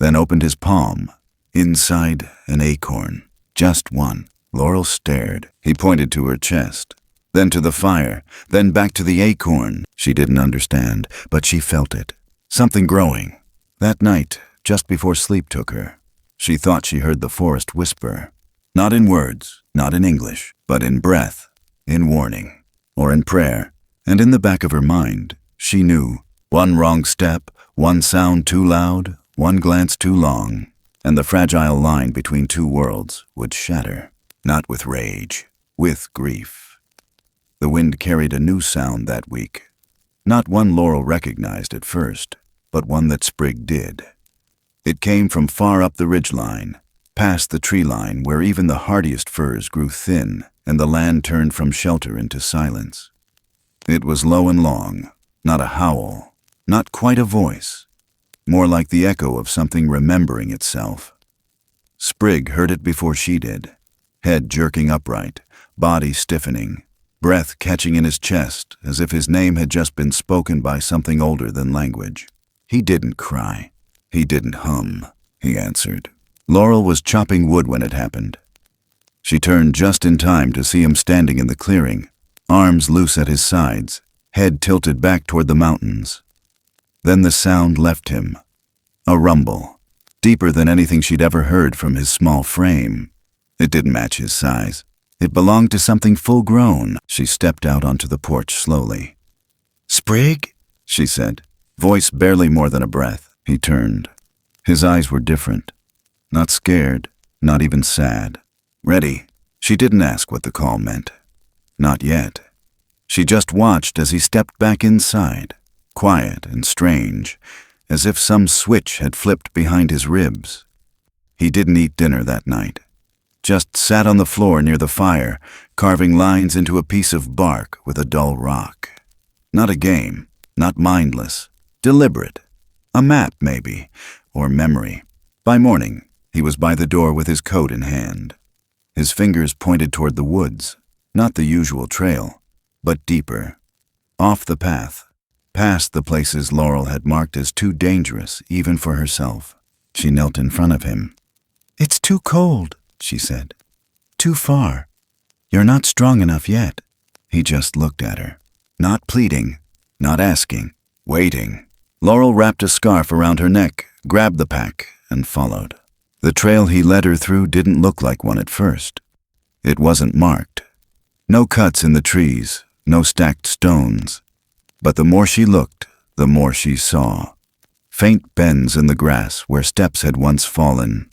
then opened his palm. Inside, an acorn. Just one. Laurel stared. He pointed to her chest, then to the fire, then back to the acorn. She didn't understand, but she felt it. Something growing. That night, just before sleep took her, she thought she heard the forest whisper. Not in words, not in English, but in breath, in warning, or in prayer. And in the back of her mind, she knew. One wrong step, one sound too loud, one glance too long, and the fragile line between two worlds would shatter. Not with rage, with grief. The wind carried a new sound that week. Not one Laurel recognized at first, but one that Sprig did. It came from far up the ridgeline, past the tree line where even the hardiest firs grew thin and the land turned from shelter into silence. It was low and long, not a howl, not quite a voice, more like the echo of something remembering itself. Sprig heard it before she did. Head jerking upright, body stiffening, breath catching in his chest as if his name had just been spoken by something older than language. He didn't cry. He didn't hum, he answered. Laurel was chopping wood when it happened. She turned just in time to see him standing in the clearing, arms loose at his sides, head tilted back toward the mountains. Then the sound left him. A rumble, deeper than anything she'd ever heard from his small frame. It didn't match his size. It belonged to something full-grown. She stepped out onto the porch slowly. "Sprig?" she said, voice barely more than a breath. He turned. His eyes were different. Not scared, not even sad. Ready. She didn't ask what the call meant. Not yet. She just watched as he stepped back inside, quiet and strange, as if some switch had flipped behind his ribs. He didn't eat dinner that night. Just sat on the floor near the fire, carving lines into a piece of bark with a dull rock. Not a game, not mindless, deliberate. A map, maybe, or memory. By morning, he was by the door with his coat in hand. His fingers pointed toward the woods, not the usual trail, but deeper, off the path, past the places Laurel had marked as too dangerous even for herself. She knelt in front of him. "It's too cold," she said. "Too far. You're not strong enough yet." He just looked at her, not pleading, not asking, waiting. Laurel wrapped a scarf around her neck, grabbed the pack, and followed. The trail he led her through didn't look like one at first. It wasn't marked. No cuts in the trees, no stacked stones. But the more she looked, the more she saw. Faint bends in the grass where steps had once fallen.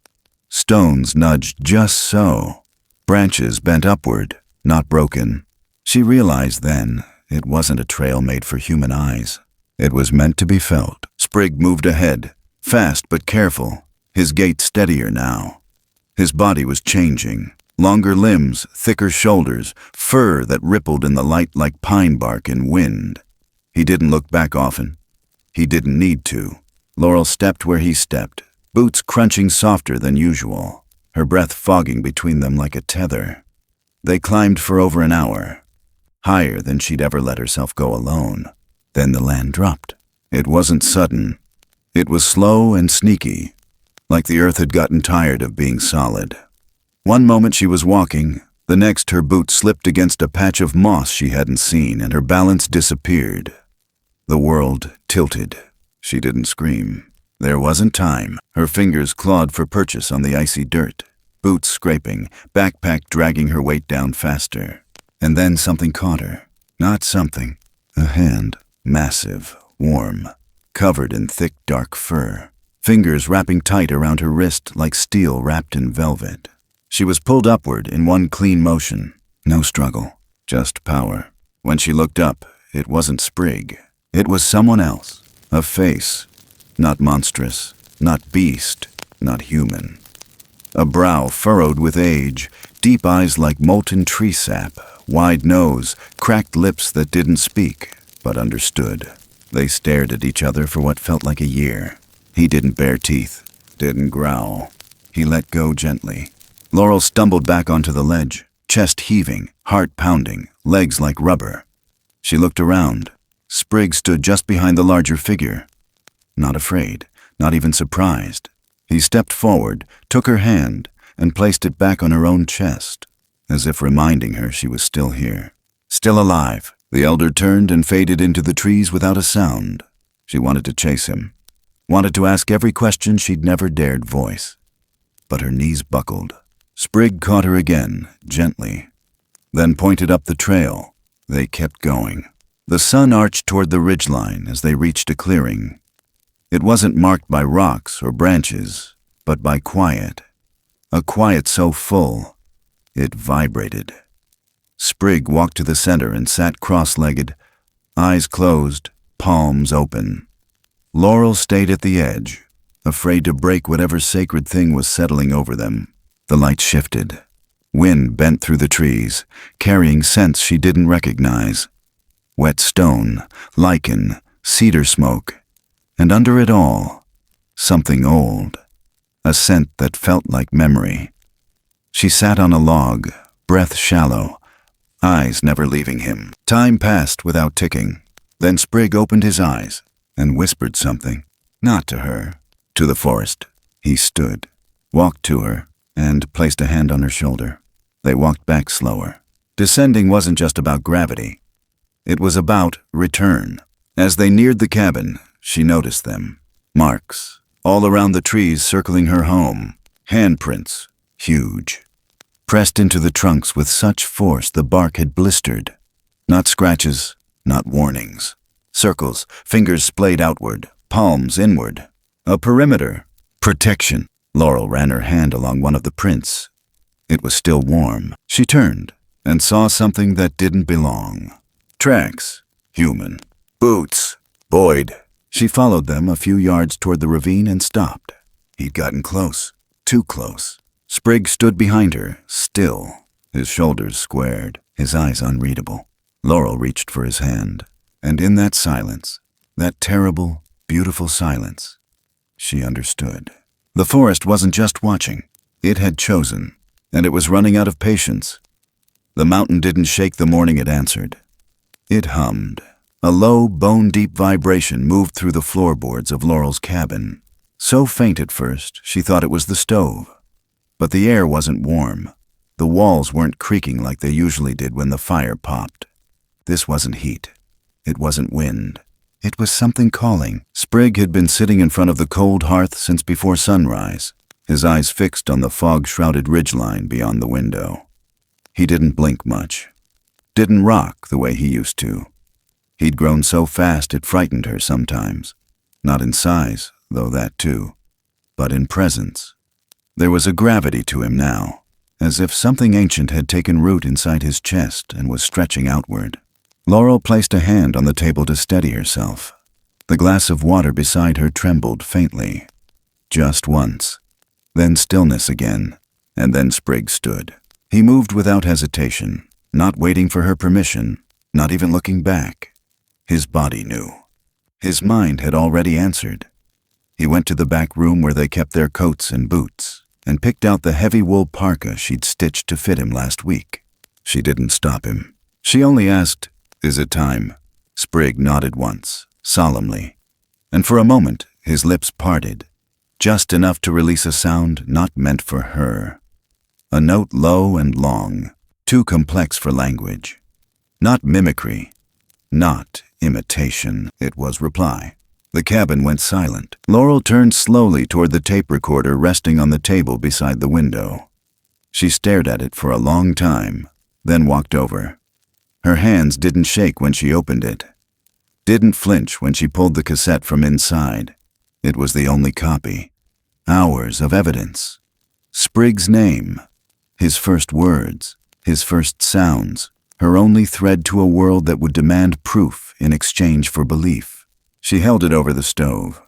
Stones nudged just so. Branches bent upward, not broken. She realized then it wasn't a trail made for human eyes. It was meant to be felt. Sprig moved ahead, fast but careful, his gait steadier now. His body was changing. Longer limbs, thicker shoulders, fur that rippled in the light like pine bark in wind. He didn't look back often. He didn't need to. Laurel stepped where he stepped, boots crunching softer than usual, her breath fogging between them like a tether. They climbed for over an hour, higher than she'd ever let herself go alone. Then the land dropped. It wasn't sudden. It was slow and sneaky, like the earth had gotten tired of being solid. One moment she was walking, the next her boot slipped against a patch of moss she hadn't seen and her balance disappeared. The world tilted. She didn't scream. There wasn't time. Her fingers clawed for purchase on the icy dirt, boots scraping, backpack dragging her weight down faster. And then something caught her. Not something. A hand. Massive, warm, covered in thick dark fur. Fingers wrapping tight around her wrist like steel wrapped in velvet. She was pulled upward in one clean motion. No struggle, just power. When she looked up, it wasn't Sprigg. It was someone else. A face. Not monstrous, not beast, not human. A brow furrowed with age, deep eyes like molten tree sap, wide nose, cracked lips that didn't speak, but understood. They stared at each other for what felt like a year. He didn't bare teeth, didn't growl. He let go gently. Laurel stumbled back onto the ledge, chest heaving, heart pounding, legs like rubber. She looked around. Sprigg stood just behind the larger figure. Not afraid, not even surprised. He stepped forward, took her hand, and placed it back on her own chest, as if reminding her she was still here. Still alive. The elder turned and faded into the trees without a sound. She wanted to chase him. Wanted to ask every question she'd never dared voice. But her knees buckled. Sprigg caught her again, gently, then pointed up the trail. They kept going. The sun arched toward the ridgeline as they reached a clearing. It wasn't marked by rocks or branches, but by quiet. A quiet so full, it vibrated. Sprigg walked to the center and sat cross-legged, eyes closed, palms open. Laurel stayed at the edge, afraid to break whatever sacred thing was settling over them. The light shifted. Wind bent through the trees, carrying scents she didn't recognize. Wet stone, lichen, cedar smoke, and under it all, something old, a scent that felt like memory. She sat on a log, breath shallow, eyes never leaving him. Time passed without ticking. Then Sprigg opened his eyes and whispered something. Not to her, to the forest. He stood, walked to her, and placed a hand on her shoulder. They walked back slower. Descending wasn't just about gravity. It was about return. As they neared the cabin, she noticed them. Marks, all around the trees circling her home. Handprints, huge. Pressed into the trunks with such force the bark had blistered. Not scratches, not warnings. Circles, fingers splayed outward, palms inward. A perimeter. Protection. Laurel ran her hand along one of the prints. It was still warm. She turned and saw something that didn't belong. Tracks. Human. Boots. Boyd. She followed them a few yards toward the ravine and stopped. He'd gotten close. Too close. Sprigg stood behind her, still, his shoulders squared, his eyes unreadable. Laurel reached for his hand, and in that silence, that terrible, beautiful silence, she understood. The forest wasn't just watching. It had chosen, and it was running out of patience. The mountain didn't shake the morning it answered. It hummed. A low, bone-deep vibration moved through the floorboards of Laurel's cabin. So faint at first, she thought it was the stove. But the air wasn't warm. The walls weren't creaking like they usually did when the fire popped. This wasn't heat. It wasn't wind. It was something calling. Sprigg had been sitting in front of the cold hearth since before sunrise, his eyes fixed on the fog-shrouded ridgeline beyond the window. He didn't blink much. Didn't rock the way he used to. He'd grown so fast it frightened her sometimes. Not in size, though that too, but in presence. There was a gravity to him now, as if something ancient had taken root inside his chest and was stretching outward. Laurel placed a hand on the table to steady herself. The glass of water beside her trembled faintly. Just once. Then stillness again, and then Sprigg stood. He moved without hesitation, not waiting for her permission, not even looking back. His body knew. His mind had already answered. He went to the back room where they kept their coats and boots, and picked out the heavy wool parka she'd stitched to fit him last week. She didn't stop him. She only asked, "Is it time?" Sprigg nodded once, solemnly, and for a moment his lips parted, just enough to release a sound not meant for her. A note low and long, too complex for language. Not mimicry, not imitation, it was reply. The cabin went silent. Laurel turned slowly toward the tape recorder resting on the table beside the window. She stared at it for a long time, then walked over. Her hands didn't shake when she opened it. Didn't flinch when she pulled the cassette from inside. It was the only copy. Hours of evidence. Sprigg's name. His first words. His first sounds. her only thread to a world that would demand proof in exchange for belief. She held it over the stove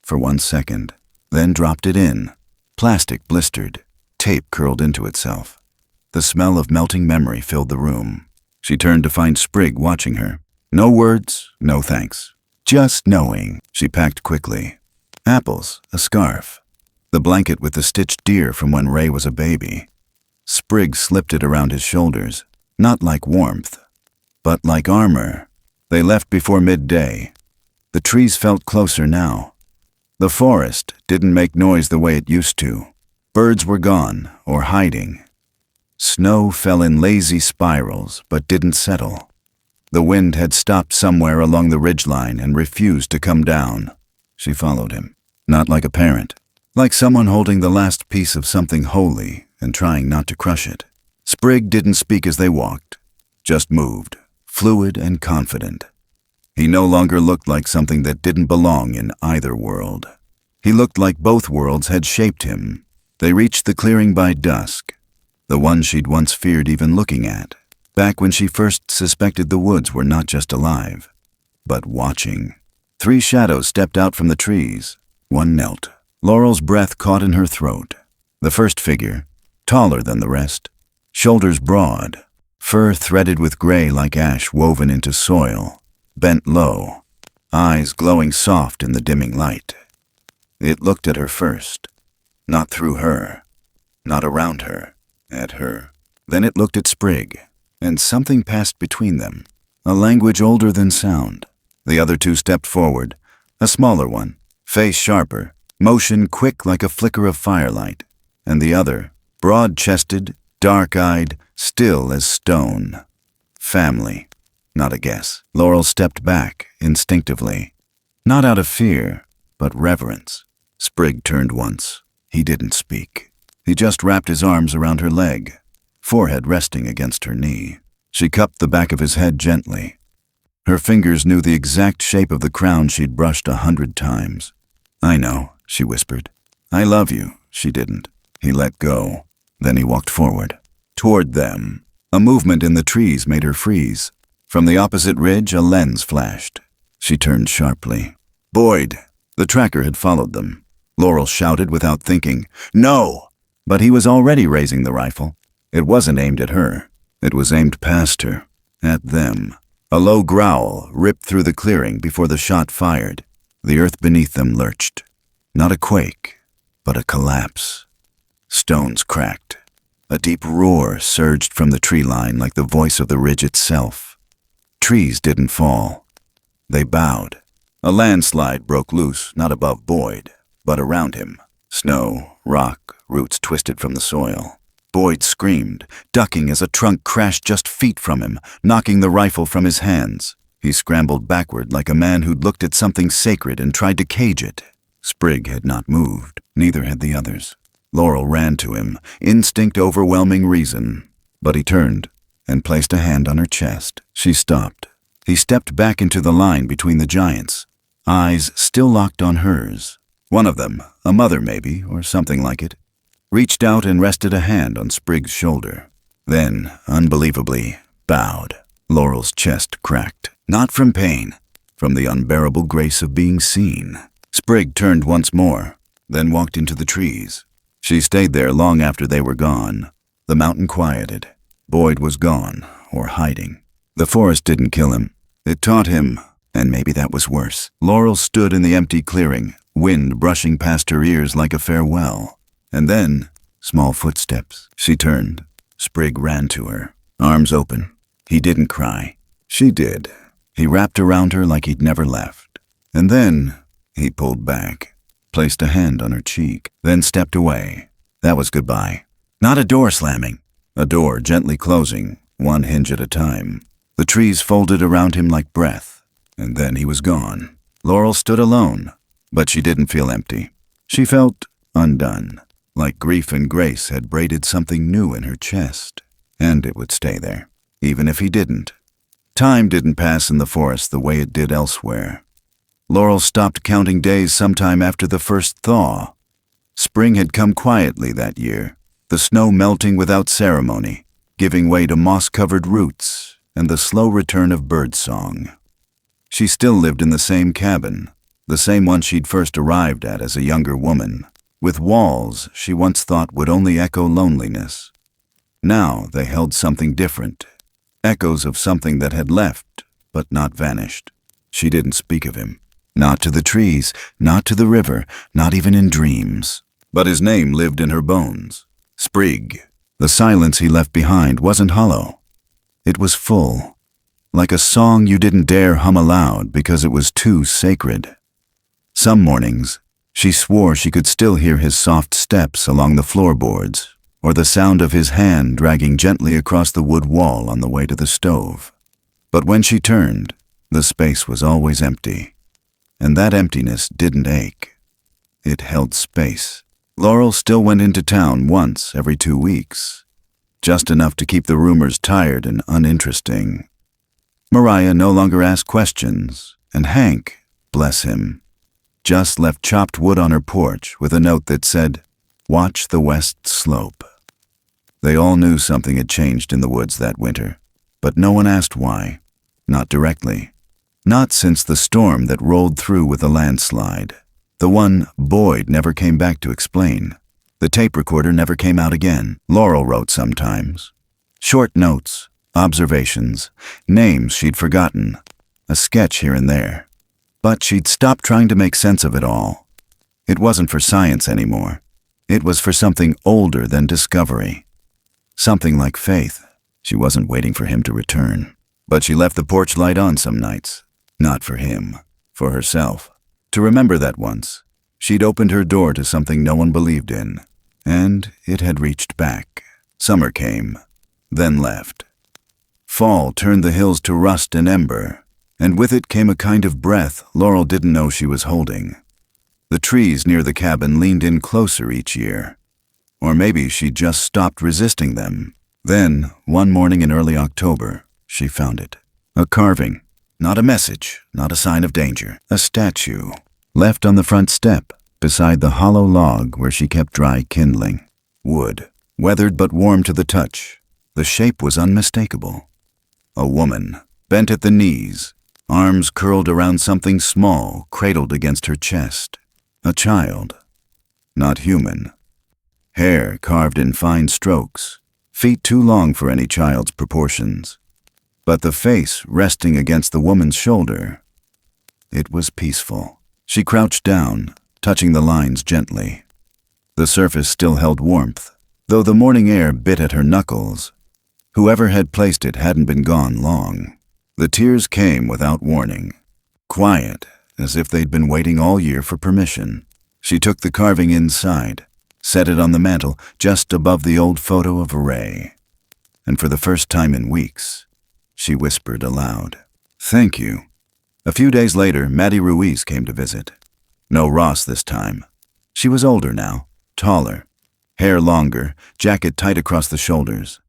for 1 second, then dropped it in. Plastic blistered, tape curled into itself. The smell of melting memory filled the room. She turned to find Sprig watching her. No words, no thanks. Just knowing. She packed quickly. Apples, a scarf, the blanket with the stitched deer from when Ray was a baby. Sprig slipped it around his shoulders, not like warmth, but like armor. They left before midday. The trees felt closer now. The forest didn't make noise the way it used to. Birds were gone or hiding. Snow fell in lazy spirals but didn't settle. The wind had stopped somewhere along the ridgeline and refused to come down. She followed him, not like a parent, like someone holding the last piece of something holy and trying not to crush it. Sprig didn't speak as they walked, just moved, fluid and confident. He no longer looked like something that didn't belong in either world. He looked like both worlds had shaped him. They reached the clearing by dusk, the one she'd once feared even looking at, back when she first suspected the woods were not just alive, but watching. 3 shadows stepped out from the trees. One knelt. Laurel's breath caught in her throat. The first figure, taller than the rest, shoulders broad, fur threaded with gray like ash woven into soil, bent low, eyes glowing soft in the dimming light. It looked at her first, not through her, not around her, at her. Then it looked at Sprig, and something passed between them, a language older than sound. The other 2 stepped forward, a smaller one, face sharper, motion quick like a flicker of firelight, and the other, broad-chested, dark-eyed, still as stone. Family. Not a guess. Laurel stepped back, instinctively. Not out of fear, but reverence. Sprig turned once. He didn't speak. He just wrapped his arms around her leg, forehead resting against her knee. She cupped the back of his head gently. Her fingers knew the exact shape of the crown she'd brushed 100 times. "I know," she whispered. "I love you." She didn't. He let go. Then he walked forward, toward them. A movement in the trees made her freeze. From the opposite ridge, a lens flashed. She turned sharply. "Boyd!" The tracker had followed them. Laurel shouted without thinking, "No!" But he was already raising the rifle. It wasn't aimed at her. It was aimed past her, at them. A low growl ripped through the clearing before the shot fired. The earth beneath them lurched. Not a quake, but a collapse. Stones cracked. A deep roar surged from the tree line like the voice of the ridge itself. Trees didn't fall. They bowed. A landslide broke loose, not above Boyd, but around him. Snow, rock, roots twisted from the soil. Boyd screamed, ducking as a trunk crashed just feet from him, knocking the rifle from his hands. He scrambled backward like a man who'd looked at something sacred and tried to cage it. Sprig had not moved. Neither had the others. Laurel ran to him, instinct overwhelming reason. But he turned and placed a hand on her chest. She stopped. He stepped back into the line between the giants, eyes still locked on hers. One of them, a mother maybe, or something like it, reached out and rested a hand on Sprig's shoulder. Then, unbelievably, bowed. Laurel's chest cracked. Not from pain, from the unbearable grace of being seen. Sprig turned once more, then walked into the trees. She stayed there long after they were gone. The mountain quieted. Boyd was gone, or hiding. The forest didn't kill him. It taught him, and maybe that was worse. Laurel stood in the empty clearing, wind brushing past her ears like a farewell. And then, small footsteps. She turned. Sprig ran to her, arms open. He didn't cry. She did. He wrapped around her like he'd never left. And then, he pulled back, placed a hand on her cheek, then stepped away. That was goodbye. Not a door slamming. A door gently closing, one hinge at a time. The trees folded around him like breath, and then he was gone. Laurel stood alone, but she didn't feel empty. She felt undone, like grief and grace had braided something new in her chest, and it would stay there, even if he didn't. Time didn't pass in the forest the way it did elsewhere. Laurel stopped counting days sometime after the first thaw. Spring had come quietly that year, the snow melting without ceremony, giving way to moss-covered roots and the slow return of birdsong. She still lived in the same cabin, the same one she'd first arrived at as a younger woman, with walls she once thought would only echo loneliness. Now they held something different, echoes of something that had left, but not vanished. She didn't speak of him. Not to the trees, not to the river, not even in dreams. But his name lived in her bones. Sprig. The silence he left behind wasn't hollow. It was full, like a song you didn't dare hum aloud because it was too sacred. Some mornings, she swore she could still hear his soft steps along the floorboards, or the sound of his hand dragging gently across the wood wall on the way to the stove. But when she turned, the space was always empty. And that emptiness didn't ache. It held space. Laurel still went into town once every 2 weeks, just enough to keep the rumors tired and uninteresting. Mariah no longer asked questions, and Hank, bless him, just left chopped wood on her porch with a note that said, "Watch the west slope." They all knew something had changed in the woods that winter, but no one asked why, not directly. Not since the storm that rolled through with a landslide. The one Boyd never came back to explain. The tape recorder never came out again. Laurel wrote sometimes. Short notes, observations, names she'd forgotten, a sketch here and there. But she'd stopped trying to make sense of it all. It wasn't for science anymore. It was for something older than discovery. Something like faith. She wasn't waiting for him to return. But she left the porch light on some nights. Not for him, for herself. To remember that once, she'd opened her door to something no one believed in, and it had reached back. Summer came, then left. Fall turned the hills to rust and ember, and with it came a kind of breath Laurel didn't know she was holding. The trees near the cabin leaned in closer each year. Or maybe she'd just stopped resisting them. Then, one morning in early October, she found it. A carving. Not a message, not a sign of danger. A statue, left on the front step, beside the hollow log where she kept dry kindling. Wood, weathered but warm to the touch. The shape was unmistakable. A woman, bent at the knees, arms curled around something small, cradled against her chest. A child. Not human. Hair carved in fine strokes, feet too long for any child's proportions. But the face resting against the woman's shoulder, it was peaceful. She crouched down, touching the lines gently. The surface still held warmth, though the morning air bit at her knuckles. Whoever had placed it hadn't been gone long. The tears came without warning, quiet, as if they'd been waiting all year for permission. She took the carving inside, set it on the mantel just above the old photo of Ray. And for the first time in weeks, she whispered aloud, "Thank you." A few days later, Maddie Ruiz came to visit. No Ross this time. She was older now, taller, hair longer, jacket tight across the shoulders.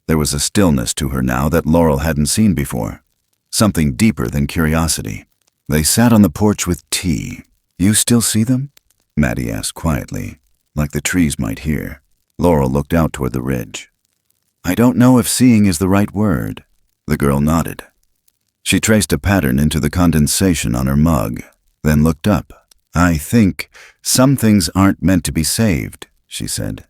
There was a stillness to her now that Laurel hadn't seen before, something deeper than curiosity. They sat on the porch with tea. "You still see them?" Maddie asked quietly, like the trees might hear. Laurel looked out toward the ridge. "I don't know if seeing is the right word." The girl nodded. She traced a pattern into the condensation on her mug, then looked up. "I think some things aren't meant to be saved," she said.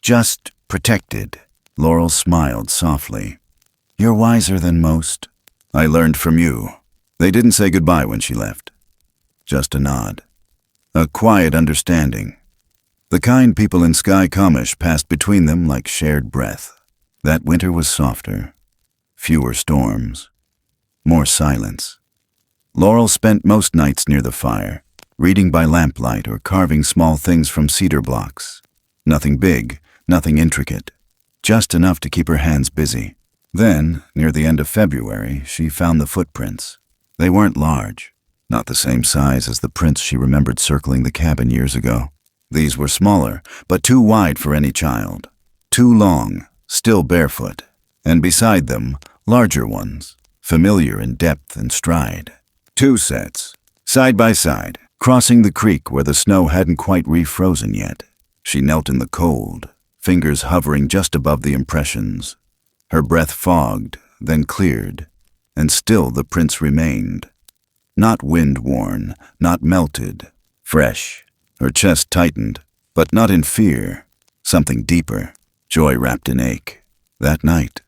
"Just protected." Laurel smiled softly. "You're wiser than most." "I learned from you." They didn't say goodbye when she left. Just a nod. A quiet understanding. The kind people in Sky Comish passed between them like shared breath. That winter was softer. Fewer storms. More silence. Laurel spent most nights near the fire, reading by lamplight or carving small things from cedar blocks. Nothing big, nothing intricate. Just enough to keep her hands busy. Then, near the end of February, she found the footprints. They weren't large, not the same size as the prints she remembered circling the cabin years ago. These were smaller, but too wide for any child. Too long, still barefoot. And beside them, larger ones, familiar in depth and stride. 2 sets, side by side, crossing the creek where the snow hadn't quite refrozen yet. She knelt in the cold, fingers hovering just above the impressions. Her breath fogged, then cleared, and still the prints remained. Not wind-worn, not melted, fresh. Her chest tightened, but not in fear. Something deeper, joy wrapped in ache. That night,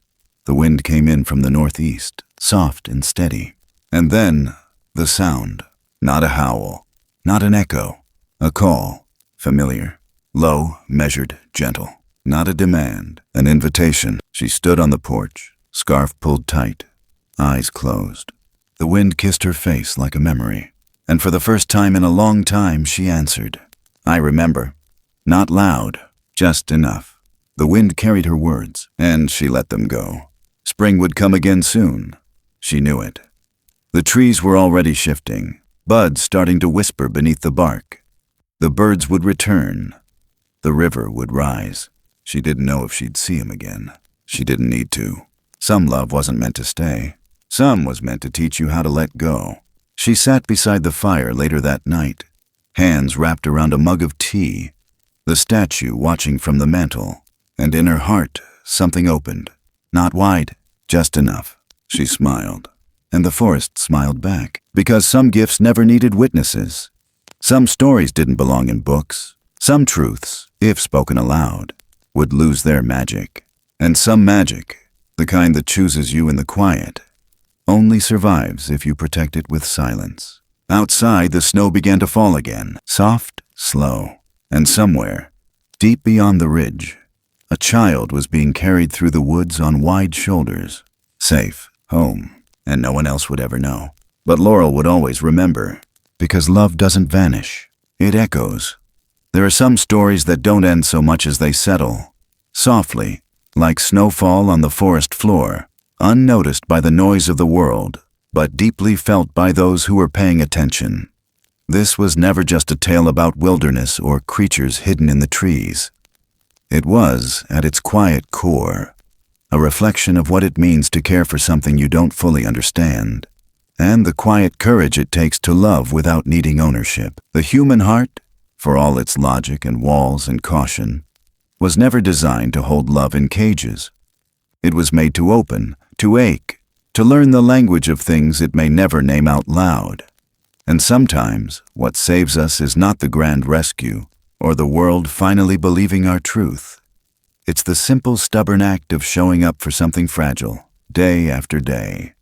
the wind came in from the northeast, soft and steady. And then, the sound. Not a howl, not an echo. A call, familiar, low, measured, gentle. Not a demand, an invitation. She stood on the porch, scarf pulled tight, eyes closed. The wind kissed her face like a memory. And for the first time in a long time, she answered. I remember. Not loud, just enough. The wind carried her words, and she let them go. Spring would come again soon. She knew it. The trees were already shifting, buds starting to whisper beneath the bark. The birds would return. The river would rise. She didn't know if she'd see him again. She didn't need to. Some love wasn't meant to stay. Some was meant to teach you how to let go. She sat beside the fire later that night, hands wrapped around a mug of tea, the statue watching from the mantel, and in her heart something opened. Not wide, just enough. She smiled, and the forest smiled back, because some gifts never needed witnesses. Some stories didn't belong in books. Some truths, if spoken aloud, would lose their magic. And some magic, the kind that chooses you in the quiet, only survives if you protect it with silence. Outside, the snow began to fall again, soft, slow, and somewhere, deep beyond the ridge, a child was being carried through the woods on wide shoulders. Safe, home, and no one else would ever know. But Laurel would always remember, because love doesn't vanish. It echoes. There are some stories that don't end so much as they settle, softly, like snowfall on the forest floor, unnoticed by the noise of the world, but deeply felt by those who were paying attention. This was never just a tale about wilderness or creatures hidden in the trees. It was, at its quiet core, a reflection of what it means to care for something you don't fully understand, and the quiet courage it takes to love without needing ownership. The human heart, for all its logic and walls and caution, was never designed to hold love in cages. It was made to open, to ache, to learn the language of things it may never name out loud. And sometimes, what saves us is not the grand rescue, or the world finally believing our truth. It's the simple, stubborn act of showing up for something fragile, day after day,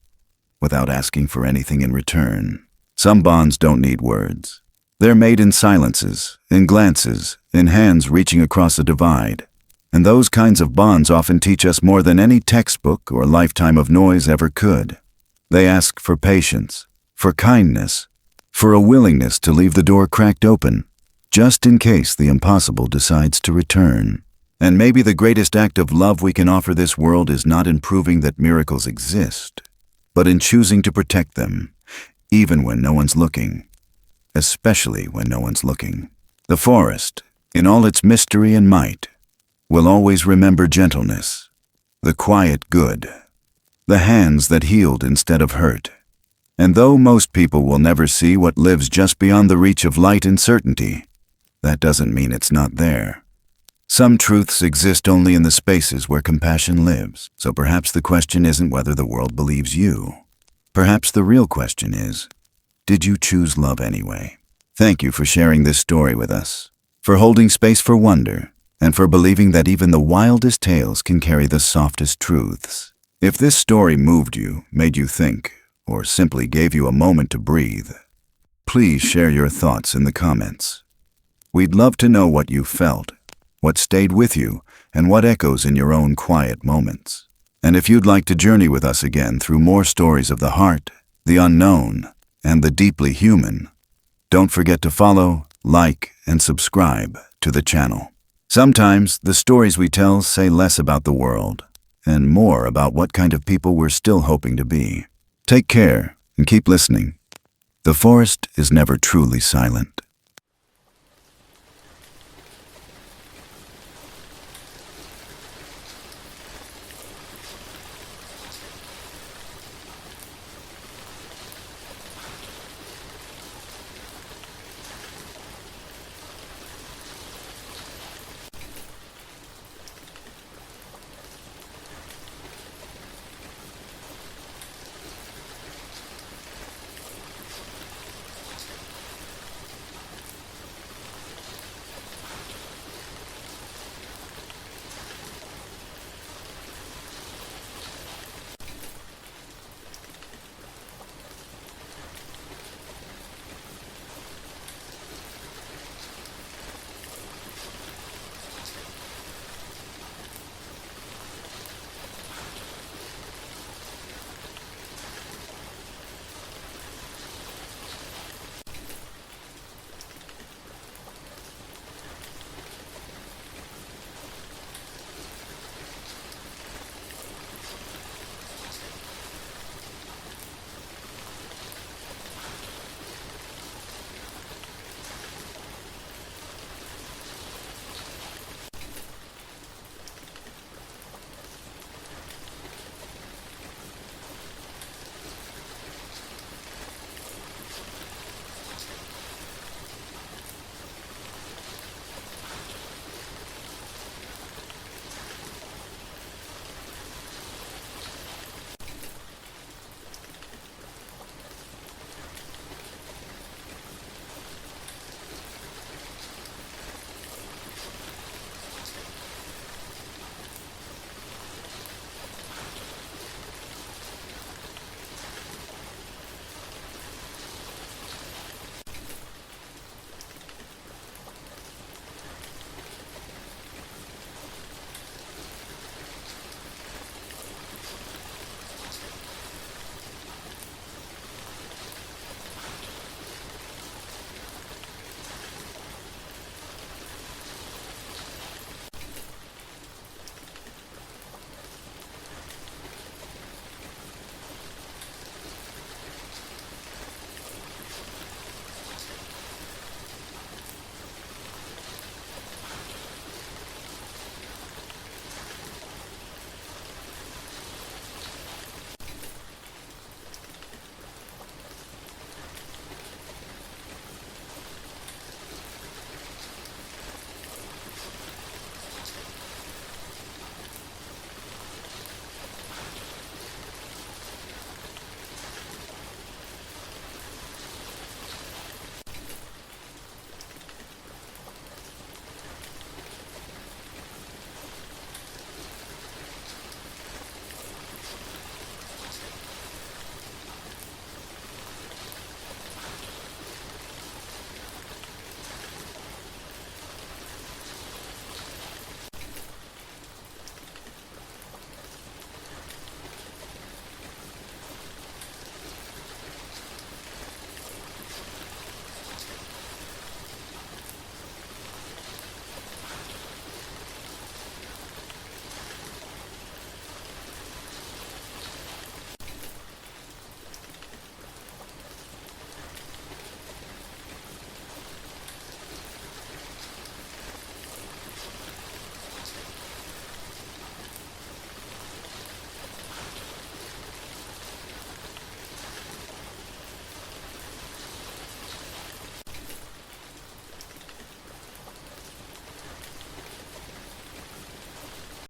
without asking for anything in return. Some bonds don't need words. They're made in silences, in glances, in hands reaching across a divide. And those kinds of bonds often teach us more than any textbook or lifetime of noise ever could. They ask for patience, for kindness, for a willingness to leave the door cracked open, just in case the impossible decides to return. And maybe the greatest act of love we can offer this world is not in proving that miracles exist, but in choosing to protect them, even when no one's looking, especially when no one's looking. The forest, in all its mystery and might, will always remember gentleness, the quiet good, the hands that healed instead of hurt. And though most people will never see what lives just beyond the reach of light and certainty, that doesn't mean it's not there. Some truths exist only in the spaces where compassion lives, so perhaps the question isn't whether the world believes you. Perhaps the real question is, did you choose love anyway? Thank you for sharing this story with us, for holding space for wonder, and for believing that even the wildest tales can carry the softest truths. If this story moved you, made you think, or simply gave you a moment to breathe, please share your thoughts in the comments. We'd love to know what you felt, what stayed with you, and what echoes in your own quiet moments. And if you'd like to journey with us again through more stories of the heart, the unknown, and the deeply human, don't forget to follow, like, and subscribe to the channel. Sometimes the stories we tell say less about the world and more about what kind of people we're still hoping to be. Take care and keep listening. The forest is never truly silent.